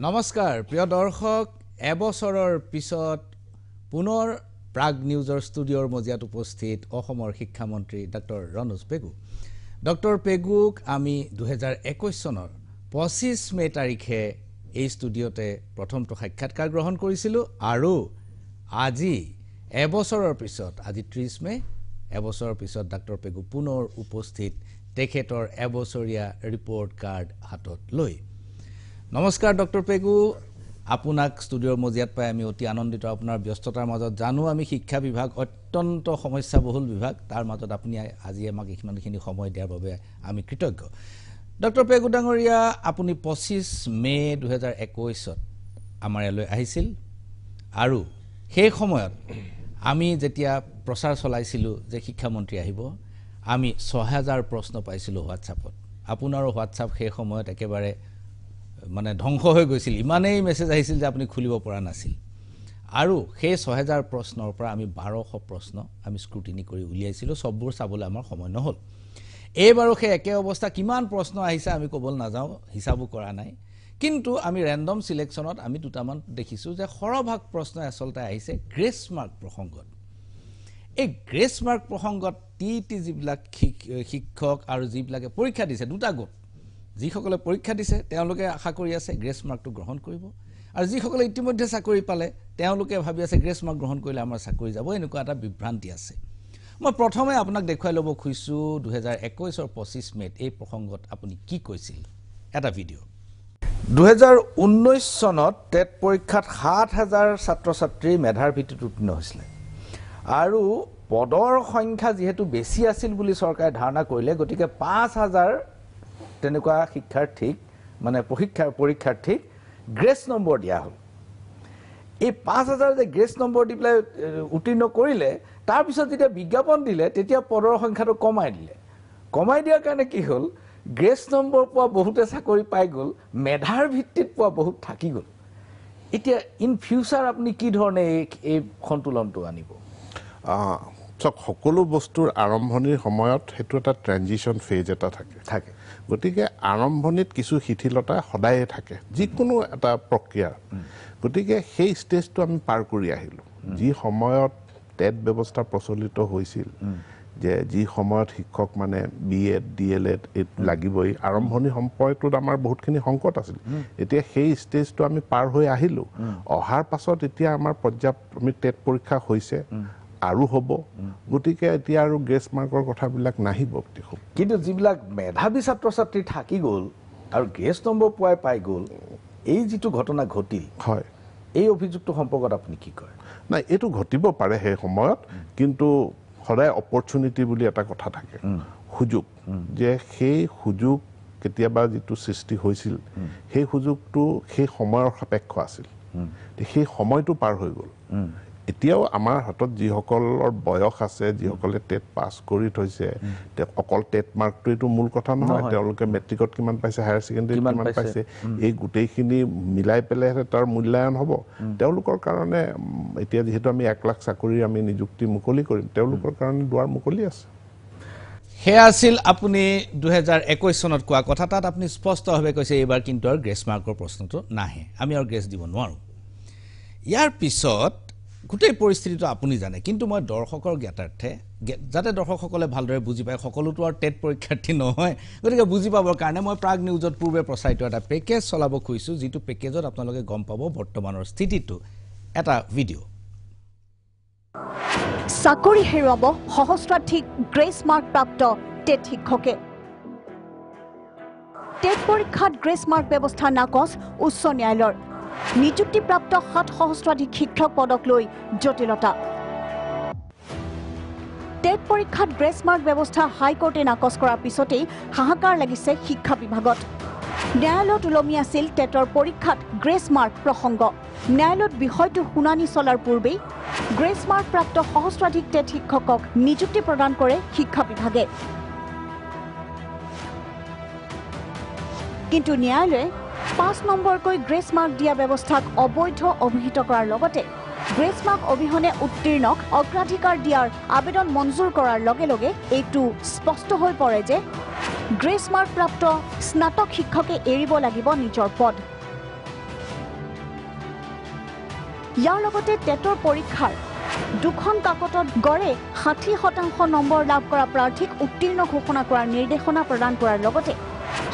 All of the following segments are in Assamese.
নমস্কাৰ প্ৰিয় দৰ্শক এবছৰৰ পিছত পুনৰ প্ৰাগ নিউজৰ ষ্টুডিঅ'ৰ মজিয়াত উপস্থিত অসমৰ শিক্ষামন্ত্ৰী ডক্টৰ ৰণোজ পেগু ডক্টৰ পেগুক আমি 2021 চনৰ 25 মে তাৰিখে এই ষ্টুডিঅ'তে প্ৰথমটো সাক্ষাৎকাৰ গ্ৰহণ কৰিছিলোঁ আৰু আজি এবছৰৰ পিছত আজি 30 মে এবছৰৰ পিছত ডক্টৰ পেগু পুনৰ উপস্থিত তেখেতৰ এবছৰীয়া ৰিপৰ্ট কাৰ্ড হাতত লৈ নমস্কাৰ ডক্টৰ পেগু আপোনাক ষ্টুডিঅ'ৰ মজিয়াত পাই আমি অতি আনন্দিত আপোনাৰ ব্যস্ততাৰ মাজত জানো আমি শিক্ষা বিভাগ অত্যন্ত সমস্যাবহুল বিভাগ তাৰ মাজত আপুনি আজি আমাক ইমানখিনি সময় দিয়াৰ বাবে আমি কৃতজ্ঞ ডক্টৰ পেগু ডাঙৰীয়া আপুনি 25 মে 2021 ত আমাৰ ইয়ালৈ আহিছিল আৰু সেই সময়ত আমি যেতিয়া প্ৰচাৰ চলাইছিলোঁ যে শিক্ষামন্ত্ৰী আহিব আমি 6000 প্ৰশ্ন পাইছিলোঁ হোৱাটছআপত আপোনাৰো হোৱাটছআপ সেই সময়ত একেবাৰে মানে ধ্বংস হৈ গৈছিল ইমানেই মেছেজ আহিছিল যে আপুনি খুলিব পৰা নাছিল আৰু সেই 6000 প্ৰশ্নৰ পৰা আমি 1200 প্ৰশ্ন আমি স্ক্ৰুটিনি কৰি উলিয়াইছিলোঁ সববোৰ চাবলৈ আমাৰ সময় নহল এইবাৰো সেই একে অৱস্থা কিমান প্ৰশ্ন আহিছে আমি ক'বলৈ নাযাওঁ হিচাপো কৰা নাই কিন্তু আমি ৰেন্ডম সিলেকশনত আমি দুটামান দেখিছোঁ যে সৰভাগ প্ৰশ্ন আসলতে আহিছে গ্ৰেছ মাৰ্ক প্ৰসংগত এই গ্ৰেছ মাৰ্ক প্ৰসংগত টি যিবিলাক শিক্ষক আৰু যিবিলাকে পৰীক্ষা দিছে দুটা গোট যিসকলে পৰীক্ষা দিছে তেওঁলোকে আশা কৰি আছে গ্ৰেছ মাৰ্কটো গ্ৰহণ কৰিব আৰু যিসকলে ইতিমধ্যে চাকৰি পালে তেওঁলোকে ভাবি আছে গ্ৰেছ মাৰ্ক গ্ৰহণ কৰিলে আমাৰ চাকৰি যাব এনেকুৱা এটা বিভ্ৰান্তি আছে মই প্ৰথমে আপোনাক দেখুৱাই ল'ব খুজিছোঁ 2021 ৰ 25 মেত এই প্ৰসংগত আপুনি কি কৈছিল এটা ভিডিঅ 2019 চনত টেট পৰীক্ষাত 7000 ছাত্ৰ ছাত্ৰী মেধাৰ ভিত্তিত উত্তীৰ্ণ হৈছিল আৰু পদৰ সংখ্যা যেহেতু বেছি আছিল বুলি চৰকাৰে ধাৰণা কৰিলে গতিকে 5000 তেনেকুৱা শিক্ষাৰ্থীক মানে পৰীক্ষাৰ্থীক গ্ৰেছ নম্বৰ দিয়া হ'ল এই 5000 যে গ্ৰেছ নম্বৰ দি পেলাই উত্তীৰ্ণ কৰিলে তাৰ পিছত যেতিয়া বিজ্ঞাপন দিলে তেতিয়া পদৰ সংখ্যাটো কমাই দিয়াৰ কাৰণে কি হ'ল গ্ৰেছ নম্বৰ পোৱা বহুতে চাকৰি পাই গ'ল মেধাৰ ভিত্তিত পোৱা বহুত থাকি গ'ল এতিয়া ইন ফিউচাৰ আপুনি কি ধৰণে এই সন্তুলনটো আনিব সকলো বস্তুৰ আৰম্ভণিৰ সময়ত হেতু এটা ট্ৰানজিশন ফেজ এটা থাকে গতিকে আৰম্ভণিত কিছু শিথিলতা সদায়ে থাকে যিকোনো এটা প্ৰক্ৰিয়া গতিকে সেই ষ্টেজটো আমি পাৰ কৰি আহিলো যি সময়ত টেট ব্যৱস্থা প্ৰচলিত হৈছিল যে যি সময়ত শিক্ষক মানে বিএড ডিএলএড লাগিবই আৰম্ভণি সম্পৰ্কত আমাৰ বহুতখিনি সংকট আছিল এতিয়া সেই ষ্টেজটো আমি পাৰ হৈ আহিলো অহাৰ পাছত এতিয়া আমাৰ পৰ্যাপ্ত আমি টেট পৰীক্ষা হৈছে আৰু হ'ব গতিকে এতিয়া আৰু গ্ৰেছ মাৰ্কৰ কথাবিলাক নাহিব কিন্তু যিবিলাক মেধাবী ছাত্ৰ ছাত্ৰী থাকি গ'ল আৰু গ্ৰেছ নম্বৰ পাই গ'ল এই যিটো ঘটনা ঘটিল হয় এই অভিযোগটো সম্পৰ্কত আপুনি কি কয় নাই এইটো ঘটিব পাৰে সেই সময়ত কিন্তু সদায় অপৰচুনিটি বুলি এটা কথা থাকে সুযোগ যে সেই সুযোগ কেতিয়াবা যিটো সৃষ্টি হৈছিল সেই সুযোগটো সেই সময়ৰ সাপেক্ষ আছিল সেই সময়টো পাৰ হৈ গ'ল এতিয়াও আমাৰ হাতত যিসকলৰ বয়স আছে যিসকলে টেট পাছ কৰি থৈছে অকল টেট মাৰ্কটো এইটো মূল কথা নহয় তেওঁলোকে মেট্ৰিকত কিমান পাইছে হায়াৰ ছেকেণ্ডেৰী কিমান পাইছে এই গোটেইখিনি মিলাই পেলাই তাৰ মূল্যায়ন হ'ব তেওঁলোকৰ কাৰণে এতিয়া যিহেতু আমি 1 লাখ চাকৰি আমি নিযুক্তি মুকলি কৰিম তেওঁলোকৰ কাৰণে দুৱাৰ মুকলি আছে সেয়া আছিল আপুনি 2021 চনত কোৱা কথা তাত আপুনি স্পষ্টভাৱে কৈছে এইবাৰ কিন্তু আৰু গ্ৰেছ মাৰ্কৰ প্ৰশ্নটো নাহে আমি আৰু গ্ৰেছ দিব নোৱাৰোঁ ইয়াৰ পিছত গোটেই পৰিস্থিতিটো আপুনি জানে কিন্তু মই দৰ্শকৰ জ্ঞাতাৰ্থে যাতে দৰ্শকসকলে ভালদৰে বুজি পায় সকলোতো আৰু টেট পৰীক্ষাৰ্থী নহয় গতিকে বুজি পাবৰ কাৰণে মই প্ৰাগ নিউজত পূৰ্বে প্ৰচাৰিত এটা পেকেজ চলাব খুজিছোঁ যিটো পেকেজত আপোনালোকে গম পাব বৰ্তমানৰ স্থিতিটো এটা ভিডিঅ' চাকৰি হেৰুৱাব সহস্ৰাধিক গ্ৰেছ মাৰ্ক প্ৰাপ্ত টেট শিক্ষকে টেট পৰীক্ষাত গ্ৰেছ মাৰ্ক ব্যৱস্থা নাকচ উচ্চ ন্যায়ালয়ৰ নিযুক্তিপ্ৰাপ্ত 7 সহস্ৰাধিক শিক্ষক পদক লৈ জটিলতা টেট পৰীক্ষাত গ্ৰেছ মাৰ্ক ব্যৱস্থা হাইকোৰ্টে নাকচ কৰাৰ পিছতেই হাহাকাৰ লাগিছে শিক্ষা বিভাগত ন্যায়ালয়ত ওলমি আছিল টেটৰ পৰীক্ষাত গ্ৰেছ মাৰ্ক প্ৰসংগ ন্যায়ালয়ত বিষয়টো শুনানি চলাৰ পূৰ্বেই গ্ৰেছ মাৰ্ক প্ৰাপ্ত সহস্ৰাধিক টেট শিক্ষকক নিযুক্তি প্ৰদান কৰে শিক্ষা বিভাগে কিন্তু ন্যায়ালয়ে 5 নম্বৰকৈ গ্ৰেছ মাৰ্ক দিয়া ব্যৱস্থাক অবৈধ অভিহিত কৰাৰ লগতে গ্ৰেছ মাৰ্ক অবিহনে উত্তীৰ্ণক অগ্ৰাধিকাৰ দিয়াৰ আবেদন মঞ্জুৰ কৰাৰ লগে লগে এইটো স্পষ্ট হৈ পৰে যে গ্ৰেছ মাৰ্ক প্ৰাপ্ত স্নাতক শিক্ষকে এৰিব লাগিব নিজৰ পদ ইয়াৰ লগতে টেটৰ পৰীক্ষাৰ দুখন কাকতত গড়ে 60% নম্বৰ লাভ কৰা প্ৰাৰ্থীক উত্তীৰ্ণ ঘোষণা কৰাৰ নিৰ্দেশনা প্ৰদান কৰাৰ লগতে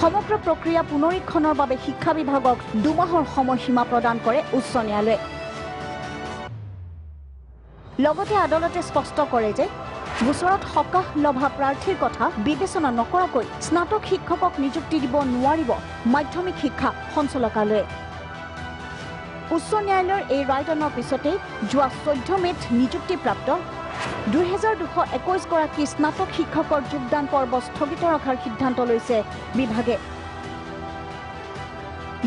সমগ্ৰ প্ৰক্ৰিয়া পুনৰীক্ষণৰ বাবে শিক্ষা বিভাগক 2 মাহৰ সময়সীমা প্ৰদান কৰে উচ্চ ন্যায়ালয়ে লগতে আদালতে স্পষ্ট কৰে যে গোচৰত সকাহ লভা প্ৰাৰ্থীৰ কথা বিবেচনা নকৰাকৈ স্নাতক শিক্ষকক নিযুক্তি দিব নোৱাৰিব মাধ্যমিক শিক্ষা সঞ্চালকালয়ে উচ্চ ন্যায়ালয়ৰ এই ৰায়দানৰ পিছতে যোৱা 14 মেত নিযুক্তিপ্ৰাপ্ত 2221 গৰাকী স্নাতক শিক্ষকৰ যোগদান পৰ্ব স্থগিত ৰখাৰ সিদ্ধান্ত লৈছে বিভাগে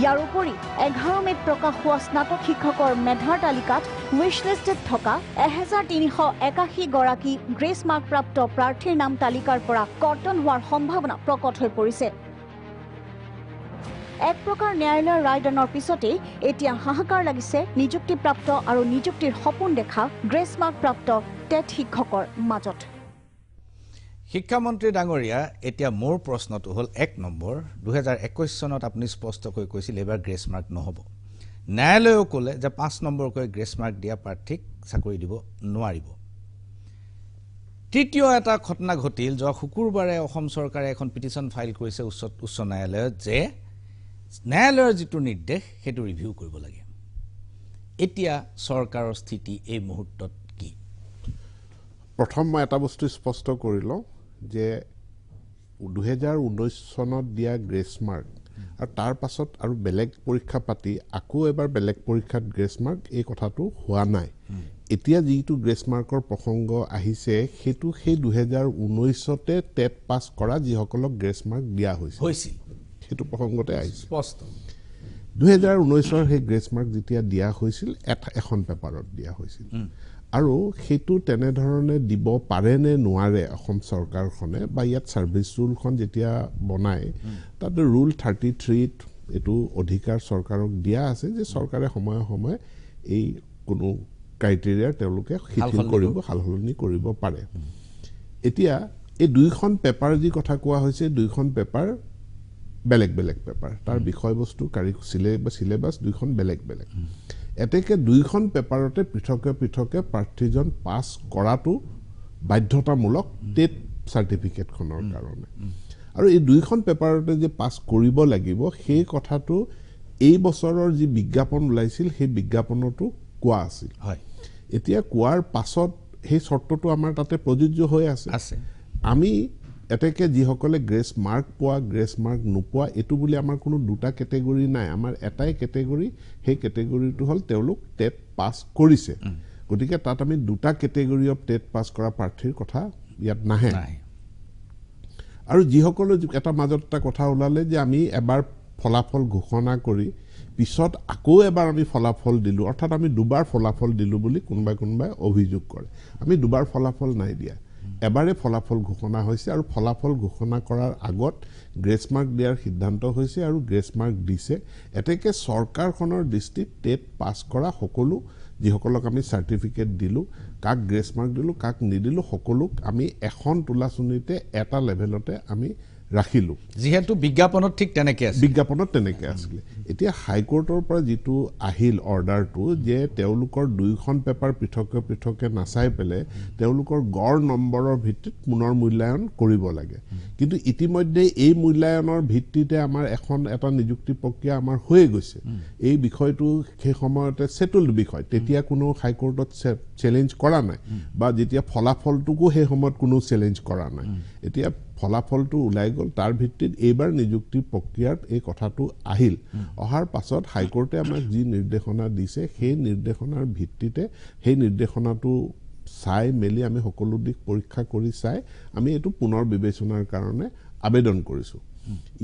ইয়াৰ উপৰি 11 মেত প্ৰকাশ হোৱা স্নাতক শিক্ষকৰ মেধাৰ তালিকাত উইশলিষ্টেড থকা 1381 গৰাকী গ্ৰেছ মাৰ্ক প্ৰাপ্ত প্ৰাৰ্থীৰ নাম তালিকাৰ পৰা কৰ্তন হোৱাৰ সম্ভাৱনা প্ৰকট হৈ পৰিছে এক প্ৰকাৰ ন্যায়ালয়ৰ ৰায়দানৰ পিছতে এতিয়া হাহাকাৰ লাগিছে নিযুক্তিপ্ৰাপ্ত আৰু নিযুক্তিৰ সপোন দেখা গ্ৰেছ মাৰ্ক প্ৰাপ্ত টেট শিক্ষকৰ মাজত শিক্ষামন্ত্ৰী ডাঙৰীয়া এতিয়া মোৰ প্ৰশ্নটো হ'ল 1 নম্বৰ 2021 চনত আপুনি স্পষ্টকৈ কৈছিল এবাৰ গ্ৰেছ মাৰ্ক নহব ন্যায়ালয়েও ক'লে যে 5 নম্বৰকৈ গ্ৰেছ মাৰ্ক দিয়া প্ৰাৰ্থীক চাকৰি দিব নোৱাৰিব তৃতীয় এটা ঘটনা ঘটিল যোৱা শুকুৰবাৰে অসম চৰকাৰে এখন পিটিশন ফাইল কৰিছে উচ্চ ন্যায়ালয়ত যে ন্যায়ালয়ৰ যিটো নিৰ্দেশ সেইটো ৰিভিউ কৰিব লাগে এতিয়া চৰকাৰৰ স্থিতি এই মুহূৰ্তত কি প্ৰথম মই এটা বস্তু স্পষ্ট কৰি লওঁ যে 2019 চনত দিয়া গ্ৰেছ মাৰ্ক আৰু তাৰ পাছত আৰু বেলেগ পৰীক্ষা পাতি আকৌ এবাৰ বেলেগ পৰীক্ষাত গ্ৰেছ মাৰ্ক এই কথাটো হোৱা নাই এতিয়া যিটো গ্ৰেছ মাৰ্কৰ প্ৰসংগ আহিছে সেইটো সেই 2019তে টেট পাছ কৰা যিসকলক গ্ৰেছ মাৰ্ক দিয়া হৈছিল সেইটো প্ৰসংগতে আহিছে স্পষ্ট 2019ৰ সেই গ্ৰেছ মাৰ্ক যেতিয়া দিয়া হৈছিল এখন পেপাৰত দিয়া হৈছিল আৰু সেইটো তেনেধৰণে দিব পাৰে নে নোৱাৰে অসম চৰকাৰখনে বা ইয়াত সাৰ্ভিস ৰুলখন যেতিয়া বনায় তাতে ৰুল 33 এটো অধিকাৰ চৰকাৰক দিয়া আছে যে চৰকাৰে সময়ে সময়ে এই কোনো ক্ৰাইটেৰিয়া তেওঁলোকে শিথিল কৰিব হালহলনি কৰিব পাৰে এতিয়া এই দুইখন পেপাৰ যি কথা কোৱা হৈছে দুইখন পেপাৰ বেলেগ বেলেগ পেপাৰ তাৰ বিষয়বস্তু সিলেবাস দুইখন বেলেগ বেলেগ এতেকে দুইখন পেপাৰতে পৃথকে পৃথকে প্ৰাৰ্থীজন পাছ কৰাটো বাধ্যতামূলক টেট সাৰ্টিফিকেটখনৰ কাৰণে আৰু এই দুইখন পেপাৰতে যে পাছ কৰিব লাগিব সেই কথাটো এই বছৰৰ যি বিজ্ঞাপন ওলাইছিল সেই বিজ্ঞাপনটো কোৱা আছিল হয় এতিয়া কোৱাৰ পাছত সেই চৰ্তটো আমাৰ তাতে প্ৰযোজ্য হৈ আছে আমি এতেকে যিসকলে গ্ৰেছ মাৰ্ক পোৱা গ্ৰেছ মাৰ্ক নোপোৱা এটো বুলি আমাৰ কোনো দুটা কেটেগৰি নাই আমাৰ এটাই কেটেগৰি সেই কেটেগৰিটো হল তেওঁলোক টেট পাছ কৰিছে গতিকে তাত আমি দুটা কেটেগৰি অফ টেট পাছ কৰা প্ৰাৰ্থীৰ কথা ইয়াত নাহে আৰু যিসকলে এটা মাজত এটা কথা ওলালে যে আমি এবাৰ ফলাফল ঘোষণা কৰি পিছত আকৌ এবাৰ আমি ফলাফল দিলো অৰ্থাৎ আমি দুবাৰ ফলাফল দিলো বুলি কোনবাই অভিযোগ কৰে আমি দুবাৰ ফলাফল নাই দিয়া এবাৰে ফলাফল ঘোষণা হৈছে আৰু ফলাফল ঘোষণা কৰাৰ আগত গ্ৰেছ মাৰ্ক দিয়াৰ সিদ্ধান্ত হৈছে আৰু গ্ৰেছ মাৰ্ক দিছে এতেকে চৰকাৰখনৰ দৃষ্টিত টেট পাছ কৰা সকলো যিসকলক আমি সাৰ্টিফিকেট দিলো কাক গ্ৰেছ মাৰ্ক দিলো কাক নিদিলো সকলোক আমি এখন তুলাচনীতে এটা লেভেলতে আমি ৰাখিলো যেহেতু বিজ্ঞাপনত ঠিক তেনেকে আছিল এতিয়া হাইকোৰ্টৰ পৰা যেটো আহিল অৰ্ডাৰটো যে তেওঁলোকৰ দুইখন পেপাৰ পৃথকে পৃথকে নাচাই পেলে তেওঁলোকৰ গড় নম্বৰৰ ভিত্তিত পুনৰ মূল্যায়ন কৰিব লাগে কিন্তু ইতিমধ্যে এই মূল্যায়নৰ ভিত্তিতে আমাৰ এখন এটা নিযুক্তি প্ৰক্ৰিয়া আমাৰ হৈ গৈছে এই বিষয়টো সেই সময়তে সেটেলড বিষয় তেতিয়া কোনো হাইকোৰ্টত চ্যালেঞ্জ কৰা নাই বা যেতিয়া ফলাফলটোকো সেই সময়ত কোনো চ্যালেঞ্জ কৰা নাই এতিয়া ফলাফলটো উলাই গল তাৰ ভিত্তিত এইবাৰ নিযুক্তি প্ৰক্ৰিয়াত এই কথাটো আহিল অহাৰ পাছত হাইকোৰ্টে আমাক যি নিৰ্দেশনা দিছে সেই নিৰ্দেশনাৰ ভিত্তিতে সেই নিৰ্দেশনাটো চাই মেলি আমি সকলো দিক পৰীক্ষা কৰি চাই আমি এটো পুনৰ বিবেচনাৰ কাৰণে আবেদন কৰিছো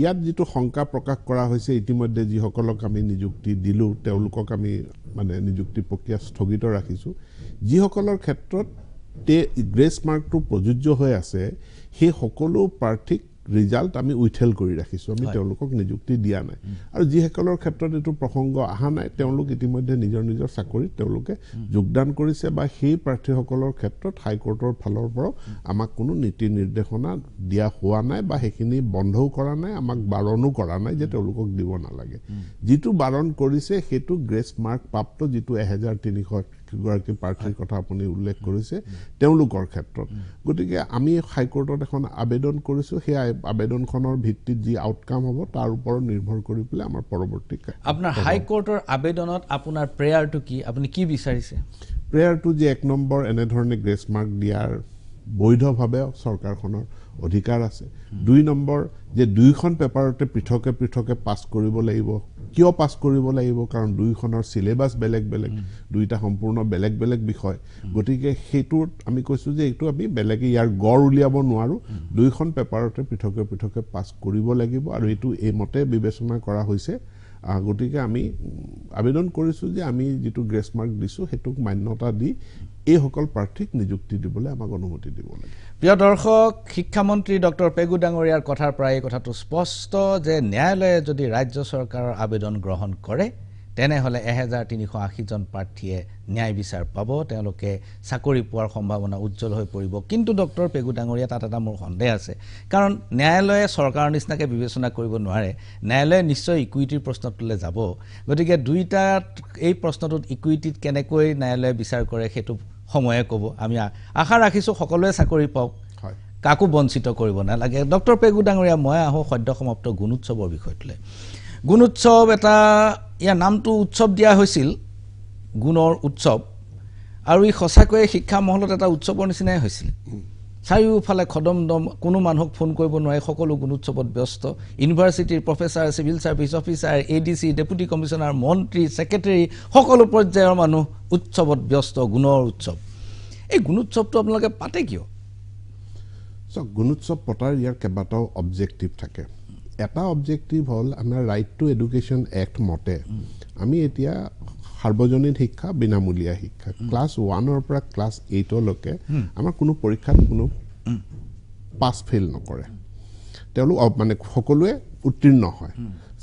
ইয়াত যেটো শংকা প্ৰকাশ কৰা হৈছে ইতিমধ্যে যিসকলক আমি নিযুক্তি দিলো তেওঁলোকক আমি মানে নিযুক্তি প্ৰক্ৰিয়া স্থগিত ৰাখিছো যিসকলৰ ক্ষেত্ৰত গ্ৰেছ মাৰ্কটো প্ৰযোজ্য হৈ আছে সেই সকলো প্ৰাৰ্থীক ৰিজাল্ট আমি উইথেল কৰি ৰাখিছোঁ আমি তেওঁলোকক নিযুক্তি দিয়া নাই আৰু যিসকলৰ ক্ষেত্ৰত এইটো প্ৰসংগ অহা নাই তেওঁলোক ইতিমধ্যে নিজৰ নিজৰ চাকৰিত তেওঁলোকে যোগদান কৰিছে বা সেই প্ৰাৰ্থীসকলৰ ক্ষেত্ৰত হাইকোৰ্টৰ ফালৰ পৰাও আমাক কোনো নীতি নিৰ্দেশনা দিয়া হোৱা নাই বা সেইখিনি বন্ধও কৰা নাই আমাক বাৰণো কৰা নাই যে তেওঁলোকক দিব নালাগে যিটো বাৰণ কৰিছে সেইটো গ্ৰেছ মাৰ্ক প্ৰাপ্ত যিটো 1300 গৰাকী প্ৰাৰ্থীৰ কথা আপুনি উল্লেখ কৰিছে তেওঁলোকৰ ক্ষেত্ৰত গতিকে আমি হাইকোৰ্টত এখন আবেদন কৰিছোঁ সেই আবেদনখনৰ ভিত্তিত যি আউটকাম হ'ব তাৰ ওপৰত নিৰ্ভৰ কৰি পেলাই আমাৰ পৰৱৰ্তী আপোনাৰ হাইকোৰ্টৰ আবেদনত আপোনাৰ প্ৰেয়াৰটো কি আপুনি কি বিচাৰিছে প্ৰেয়াৰটো যে 1 নম্বৰ এনেধৰণে গ্ৰেছ মাৰ্ক দিয়াৰ বৈধভাৱে চৰকাৰখনৰ অধিকাৰ আছে 2 নম্বৰ যে দুইখন পেপাৰতে পৃথকে পাছ কৰিব লাগিব কিয় পাছ কৰিব লাগিব কাৰণ দুইখনৰ সিলেবাস বেলেগ বেলেগ দুইটা সম্পূৰ্ণ বেলেগ বেলেগ বিষয় গতিকে হেতুত আমি কৈছো যে এইটো আমি বেলেগে ইয়াৰ গড় উলিয়াব নোৱাৰো দুইখন পেপাৰতে পৃথকে পাছ কৰিব লাগিব আৰু এইটো এই মতে বিবেচনা কৰা হৈছে গতিকে আমি আবেদন কৰিছো যে আমি যেটো গ্ৰেছ মাৰ্ক দিছো হেতুক মান্যতা দি এই সকল প্ৰাৰ্থীক নিযুক্তি দিবলৈ আমাক অনুমতি দিব লাগে প্ৰিয় দৰ্শক শিক্ষামন্ত্ৰী ডক্টৰ পেগু ডাঙৰীয়াৰ কথাৰ পৰা এই কথাটো স্পষ্ট যে ন্যায়ালয়ে যদি ৰাজ্য চৰকাৰৰ আবেদন গ্ৰহণ কৰে তেনেহলে 1380 জন প্ৰাৰ্থীয়ে ন্যায় বিচাৰ পাব তেওঁলোকে চাকৰি পোৱাৰ সম্ভাৱনা উজ্জ্বল হৈ পৰিব কিন্তু ডক্টৰ পেগু ডাঙৰীয়া তাত এটা মোৰ সন্দেহ আছে কাৰণ ন্যায়ালয়ে চৰকাৰৰ নিচিনাকে বিবেচনা কৰিব নোৱাৰে ন্যায়ালয়ে নিশ্চয় ইকুইটিৰ প্ৰশ্নটোলৈ যাব গতিকে দুইটা এই প্ৰশ্নটোত ইকুইটিত কেনেকৈ ন্যায়ালয়ে বিচাৰ কৰে হেতু সময়ে ক'ব আমি আশা ৰাখিছো সকলোৱে চাকৰি পাওক কাকো বঞ্চিত কৰিব নালাগে ডক্টৰ পেগু ডাঙৰীয়া মই আহো সদ্য সমাপ্ত গুণোৎসৱৰ বিষয়টোলৈ গুণোৎসৱ এটা ইয়াৰ নামটো উৎসৱ দিয়া হৈছিল গুণৰ উৎসৱ আৰু ই সঁচাকৈ শিক্ষা মহলত এটা উৎসৱৰ নিচিনাই হৈছিল চাৰিওফালে খদমদম কোনো মানুহক ফোন কৰিব নোৱাৰে সকলো গুণোৎসৱত ব্যস্ত ইউনিভাৰ্চিটিৰ professor civil service officer ADC deputy commissioner মন্ত্ৰী সেক্ৰেটাৰী সকলো পৰ্যায়ৰ মানুহ উৎসৱত ব্যস্ত গুণৰ উৎসৱ এই গুণোৎসৱটো আপোনালোকে পাতে কিয় গুণোৎসৱ পতাৰ ইয়াৰ কেইবাটাও অবজেক্টিভ থাকে এটা অবজেক্টিভ হল আমাৰ ৰাইট টু এডুকেশ্যন এক্ট মতে আমি এতিয়া সাৰ্বজনীন শিক্ষা বিনামূলীয়া শিক্ষা ক্লাছ 1 ৰ পৰা ক্লাছ 8 লৈকে আমাৰ কোনো পৰীক্ষাত কোনো পাছ ফেইল নকৰে তেওঁলোক মানে সকলোৱে উত্তীৰ্ণ হয়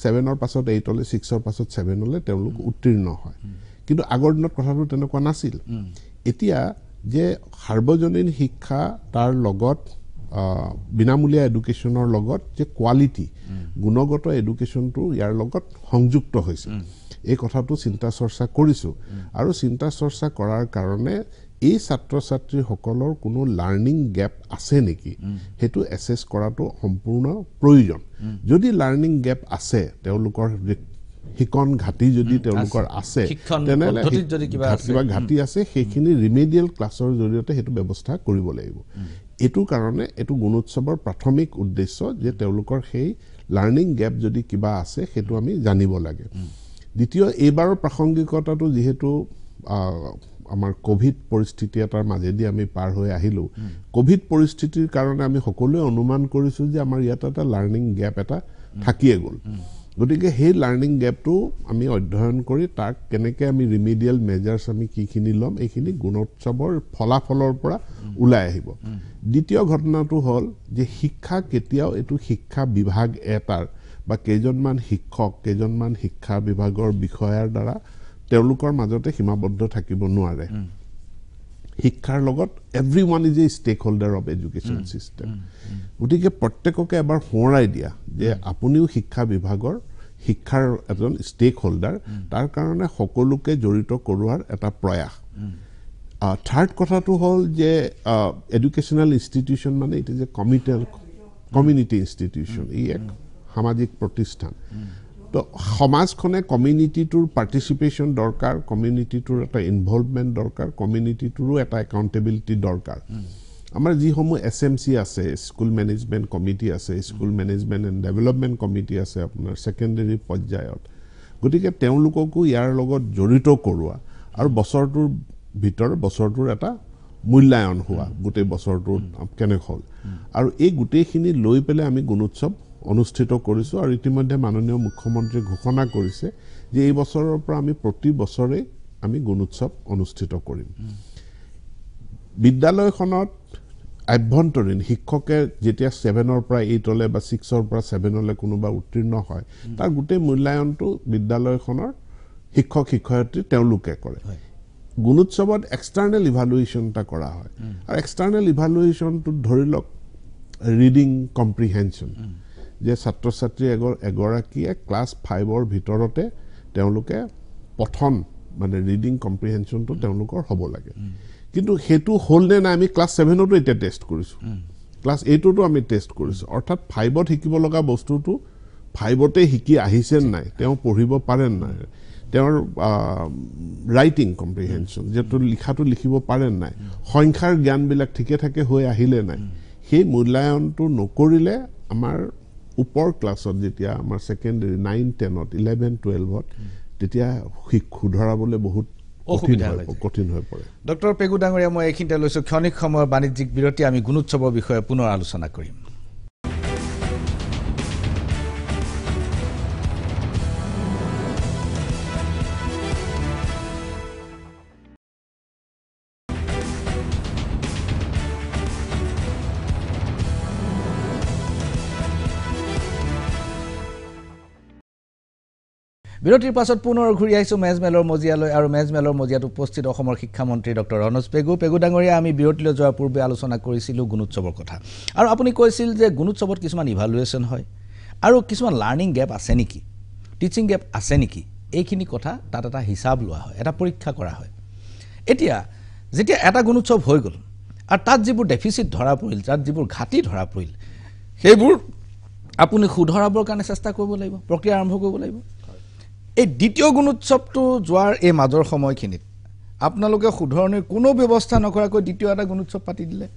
7 ৰ পাছত 8 লৈ 6 ৰ পাছত 7 লৈ তেওঁলোক উত্তীৰ্ণ হয় কিন্তু আগৰ দিনত কথাটো তেনেকুৱা নাছিল এতিয়া যে সাৰ্বজনীন শিক্ষা তাৰ লগত বিনামূলীয়া এডুকেশ্যনৰ লগত যে কোৱালিটি গুণগত এডুকেশ্যনটো ইয়াৰ লগত সংযুক্ত হৈছে এই কথাটো চিন্তা চৰ্চা কৰিছো আৰু চিন্তা চৰ্চা কৰাৰ কাৰণে এই ছাত্ৰ ছাত্ৰী সকলৰ কোনো লাৰ্নিং গ্যাপ আছে নেকি হেতু এসেস কৰাটো সম্পূৰ্ণ প্ৰয়োজন যদি লাৰ্নিং গ্যাপ আছে তেওঁলোকৰ শিকন ঘাটি যদি তেওঁলোকৰ আছে তেনেহলে যদি কিবা ঘাটি আছে সেইখিনি ৰিমেডিয়েল ক্লাছৰ জৰিয়তে হেতু ব্যৱস্থা কৰিব লাগিব এটু কাৰণে এটু গুণোৎসৱৰ প্ৰাথমিক উদ্দেশ্য যে তেওঁলোকৰ সেই লাৰ্নিং গ্যাপ যদি কিবা আছে হেতু আমি জানিব লাগে দ্বিতীয় এইবাৰৰ প্ৰাসংগিকতাটো যেহেতু আমাৰ কোভিড পৰিস্থিতি এটাৰ মাজেদি আমি পাৰ হৈ আহিলো কোভিড পৰিস্থিতিৰ কাৰণে আমি সকলোৱে অনুমান কৰিছো যে আমাৰ ইয়াত এটা লাৰ্নিং গ্যাপ এটা থাকিয়ে গ'ল গতিকে সেই লাৰ্নিং গ্যাপটো আমি অধ্যয়ন কৰি তাক কেনেকৈ আমি ৰিমেডিয়েল মেজাৰ্স আমি কিখিনি লম এইখিনি গুণোৎসৱৰ ফলাফলৰ পৰা ওলাই আহিব দ্বিতীয় ঘটনাটো হল যে শিক্ষা কেতিয়াও এটো শিক্ষা বিভাগ এটাৰ বা কেইজনমান শিক্ষক কেইজনমান শিক্ষা বিভাগৰ বিষয়াৰ দ্বাৰা তেওঁলোকৰ মাজতে সীমাবদ্ধ থাকিব নোৱাৰে শিক্ষাৰ লগত everyone is a stakeholder of education system গতিকে প্ৰত্যেককে এবাৰ সোঁৰাই দিয়া যে আপুনিও শিক্ষা বিভাগৰ শিক্ষাৰ এজন ষ্টেক হোল্ডাৰ তাৰ কাৰণে সকলোকে জড়িত কৰোৱাৰ এটা প্ৰয়াস থাৰ্ড কথাটো হল যে এডুকেশ্যনাল ইনষ্টিটিউচন মানে it is a community institution ই এক সামাজিক প্ৰতিষ্ঠান তো সমাজখনে কমিউনিটিটোৰ পাৰ্টিসিপেশন দৰকাৰ কমিউনিটিটোৰ এটা ইনভলভমেন্ট দৰকাৰ কমিউনিটিটোৰো এটা একাউন্টেবিলিটি দৰকাৰ আমাৰ যিসমূহ এসএমসি আছে স্কুল মেনেজমেন্ট কমিটি আছে school management and development committee আছে আপোনাৰ সেকেন্ডাৰী পৰ্যায়ত গতিকে তেওঁলোককো ইয়াৰ লগত জড়িত কৰোৱা আৰু বছৰটোৰ এটা মূল্যায়ন হোৱা গোটেই বছৰটোৰ কেনে হল আৰু এই গোটেইখিনি লৈ পেলে আমি গুণোৎসৱ অনুষ্ঠিত কৰিছো আৰু ইতিমধ্যে মাননীয় মুখ্যমন্ত্ৰী ঘোষণা কৰিছে যে এই বছৰৰ পৰা আমি প্ৰতি বছৰে আমি গুণোৎসৱ অনুষ্ঠিত কৰিম বিদ্যালয়খনত আভ্যন্তৰীণ শিক্ষকে যেতিয়া 7ৰ পৰা 8লৈ বা 6ৰ পৰা 7লৈ কোনোবা উত্তীৰ্ণ হয় তাৰ গোটেই মূল্যায়নটো বিদ্যালয়খনৰ শিক্ষক শিক্ষয়িত্ৰী তেওঁলোকে কৰে গুণোৎসৱত এক্সটাৰ্নেল ইভালুৱেশ্যন এটা কৰা হয় আৰু এক্সটাৰ্নেল ইভালুৱেশ্যনটো ধৰি লওক ৰিডিং কম্প্ৰিহেনশ্যন যে ছাত্ৰ ছাত্ৰী এগৰাকীয়ে ক্লাছ 5ৰ ভিতৰতে তেওঁলোকে পঠন মানে ৰিডিং কম্প্ৰিহেনশ্যনটো তেওঁলোকৰ হ'ব লাগে কিন্তু হেতু হল নে না আমি ক্লাছ 7তো এটা টেস্ট কৰিছো ক্লাছ 8তো আমি টেস্ট কৰিছো অৰ্থাৎ 5ত শিকিব লগা বস্তুটো 5তে শিকি আহিছে নাই তেওঁ পঢ়িব পাৰে নাই তেওঁৰ ৰাইটিং কম্প্ৰিহেনশ্যন যেটো লিখাটো লিখিব পাৰে নাই সংখ্যাৰ জ্ঞানবিলাক ঠিকে থাকে হৈ আহিলে নাই সেই মূল্যায়নটো নকৰিলে আমাৰ উপৰ ক্লাছত যেতিয়া আমাৰ সেকেন্ডাৰী 9 10ত 11 12ত তেতিয়া শুধৰাবলৈ বহুত কঠিন হৈ পৰে ডক্টৰ পেগু ডাঙৰীয়া মই এইখিনিতে লৈছো ক্ষণিক সময়ৰ বাণিজ্যিক বিৰতি আমি গুণোৎসৱৰ বিষয়ে পুনৰ আলোচনা কৰিম বিৰতিৰ পাছত পুনৰ ঘূৰি আহিছো মেজমেলৰ মজিয়ালৈ আৰু মেজমেলৰ মজিয়াত উপস্থিত অসমৰ শিক্ষামন্ত্ৰী ডক্টৰ ৰনোজ পেগু ডাঙৰীয়া আমি বিৰতিলৈ যোৱাৰ পূৰ্বে আলোচনা কৰিছিলোঁ গুণোৎসৱৰ কথা আৰু আপুনি কৈছিল যে গুণোৎসৱত কিছুমান ইভালুৱেশ্যন হয় আৰু কিছুমান লাৰ্নিং গেপ আছে নেকি টিচিং গেপ আছে নেকি এইখিনি কথা তাত এটা হিচাপ লোৱা হয় এটা পৰীক্ষা কৰা হয় এতিয়া যেতিয়া এটা গুণোৎসৱ হৈ গ'ল আৰু তাত যিবোৰ ডেফিচিট ধৰা পৰিল তাত যিবোৰ ঘাটি ধৰা পৰিল সেইবোৰ আপুনি শুধৰাবৰ কাৰণে চেষ্টা কৰিব লাগিব প্ৰক্ৰিয়া আৰম্ভ কৰিব লাগিব এই দ্বিতীয় গুণোৎসৱটো যোৱাৰ এই মাজৰ সময়খিনিত আপোনালোকে শুধৰণিৰ কোনো ব্যৱস্থা নকৰাকৈ দ্বিতীয় এটা গুণোৎসৱ পাতি দিলে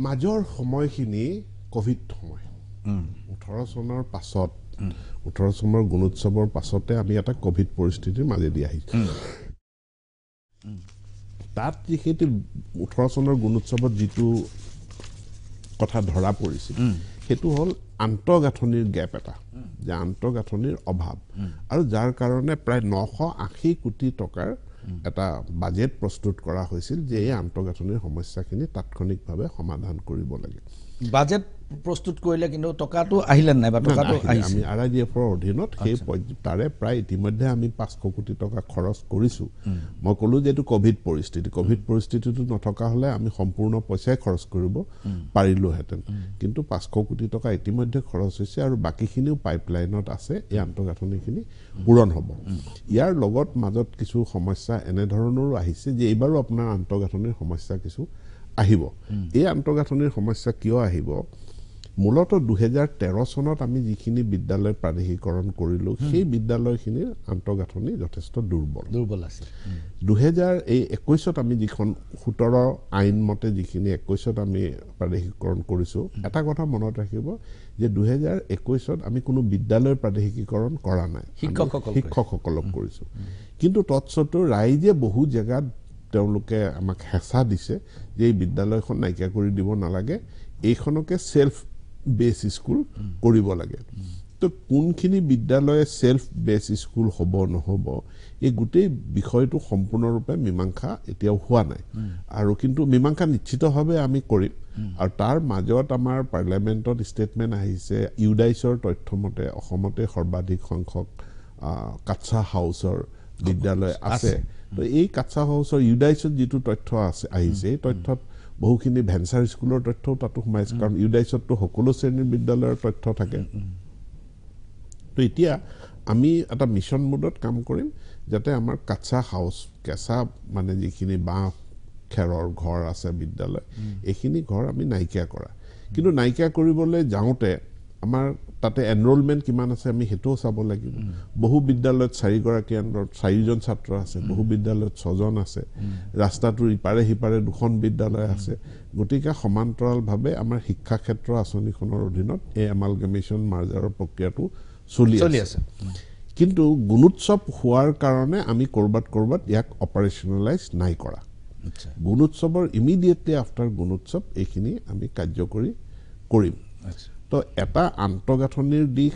মাজৰ সময়খিনি কোভিড সময় 18 চনৰ পাছত 18 চনৰ গুণোৎসৱৰ পাছতে আমি এটা কোভিড পৰিস্থিতিৰ মাজেদি আহিছো তাত যিহেতু 18 চনৰ গুণোৎসৱত যিটো কথা ধৰা পৰিছিল হেতু হল আন্তঃগাঁথনিৰ গেপ এটা যে আন্তঃগাঁথনিৰ অভাৱ আৰু যাৰ কাৰণে প্ৰায় 980 কোটি টকাৰ এটা বাজেট প্ৰস্তুত কৰা হৈছিল যে এই আন্তঃগাঁথনিৰ সমস্যাখিনি তাৎক্ষণিকভাৱে সমাধান কৰিব লাগে বাজেট প্ৰস্তুত কৰিলে কিন্তু টকাটো আহিলে নাই বা টকাটো আহিছে আমি আৰআইডিএফৰ অধীনত সেই তাৰে প্ৰায় ইতিমধ্যে আমি 500 কোটি টকা খৰচ কৰিছো মই কলো যে এটো কোভিড পৰিস্থিতিটো নথকা হলে আমি সম্পূৰ্ণ পইচাই খৰচ কৰিব পাৰিলোহেতেন কিন্তু 500 কোটি টকা ইতিমধ্যে খৰচ হৈছে আৰু বাকিখিনিও পাইপলাইনত আছে এই আন্তঃগাঁথনিখিনি পূৰণ হ'ব ইয়াৰ লগত মাজত কিছু সমস্যা এনে ধৰণৰো আহিছে যে এইবাৰো আপোনাৰ আন্তঃগাঁথনিৰ সমস্যা কিছু আহিব এই আন্তঃগাঁথনিৰ সমস্যা কিয় আহিব মূলত 2013 চনত আমি যিখিনি বিদ্যালয় প্ৰাদেশিকৰণ কৰিলো সেই বিদ্যালয়খিনিৰ আন্তঃগাঁথনি যথেষ্ট দুৰ্বল আছিল 2021ত আমি যিখন 17 আইন মতে যিখিনি 21ত আমি প্ৰাদেশিকৰণ কৰিছো এটা কথা মনত ৰাখিব যে 2021ত আমি কোনো বিদ্যালয় প্ৰাদেশিকৰণ কৰা নাই শিক্ষকসকলক কৰিছো কিন্তু তৎসত্ত্বেও ৰাইজে বহু জায়গাত তেওঁলোকে আমাক হেঁচা দিছে যে এই বিদ্যালয়খন নাইকিয়া কৰি দিব নালাগে এইখনকে সেলফ বেস স্কুল কৰিব লাগে তো কোনখিনি বিদ্যালয়ে সেলফ বেস স্কুল হ'ব নহব এই গোটেই বিষয়টো সম্পূৰ্ণৰূপে মীমাংসা এতিয়াও হোৱা নাই আৰু কিন্তু মীমাংসা নিশ্চিতভাৱে আমি কৰিম আৰু তাৰ মাজত আমাৰ পাৰ্লিয়ামেন্টত ষ্টেটমেন্ট আহিছে ইউডাইছৰ তথ্যমতে অসমতে সৰ্বাধিক সংখ্যক কাচ্চা হাউছৰ বিদ্যালয় আছে তো এই কাচ্চা হাউছৰ ইউডাইছত যিটো তথ্য আছে আহিছে এই তথ্যত বহুখিনি ভেঞ্চাৰ স্কুলৰ তথ্যও তাতো সোমাইছে কাৰণ ইউডাইছততো সকলো শ্ৰেণীৰ বিদ্যালয়ৰ তথ্য থাকে তো এতিয়া আমি এটা মিছন মোডত কাম কৰিম যাতে আমাৰ কাচ্চা হাউছ কেঁচা মানে যিখিনি বাঁহ খেৰৰ ঘৰ আছে বিদ্যালয় এইখিনি ঘৰ আমি নাইকিয়া কৰা কিন্তু নাইকিয়া কৰিবলৈ যাওঁতে আমাৰ তাতে এনৰোলমেন্ট কিমান আছে আমি হেতু চাব লাগিব বহু বিদ্যালয়ত 4জন ছাত্ৰ আছে বহু বিদ্যালয়ত 6জন আছে ৰাস্তাটোৰ ইপাৰে হিপাৰে দুখন বিদ্যালয় আছে গতিকে সমান্তৰালভাৱে আমাৰ শিক্ষা ক্ষেত্ৰ আঁচনিখনৰ অধীনত এই এমালগামেশন মাৰ্জাৰৰ প্ৰক্ৰিয়াটো চলি আছে কিন্তু গুণোৎসৱ হোৱাৰ কাৰণে আমি কৰবাত ইয়াক অপাৰেশনালাইজ নাই কৰা গুণোৎসৱৰ ইমিডিয়েটলি আফটাৰ গুণোৎসৱ এইখিনি আমি কাৰ্যকৰী কৰিম তো এটা আন্তঃগাঁথনিৰ দিশ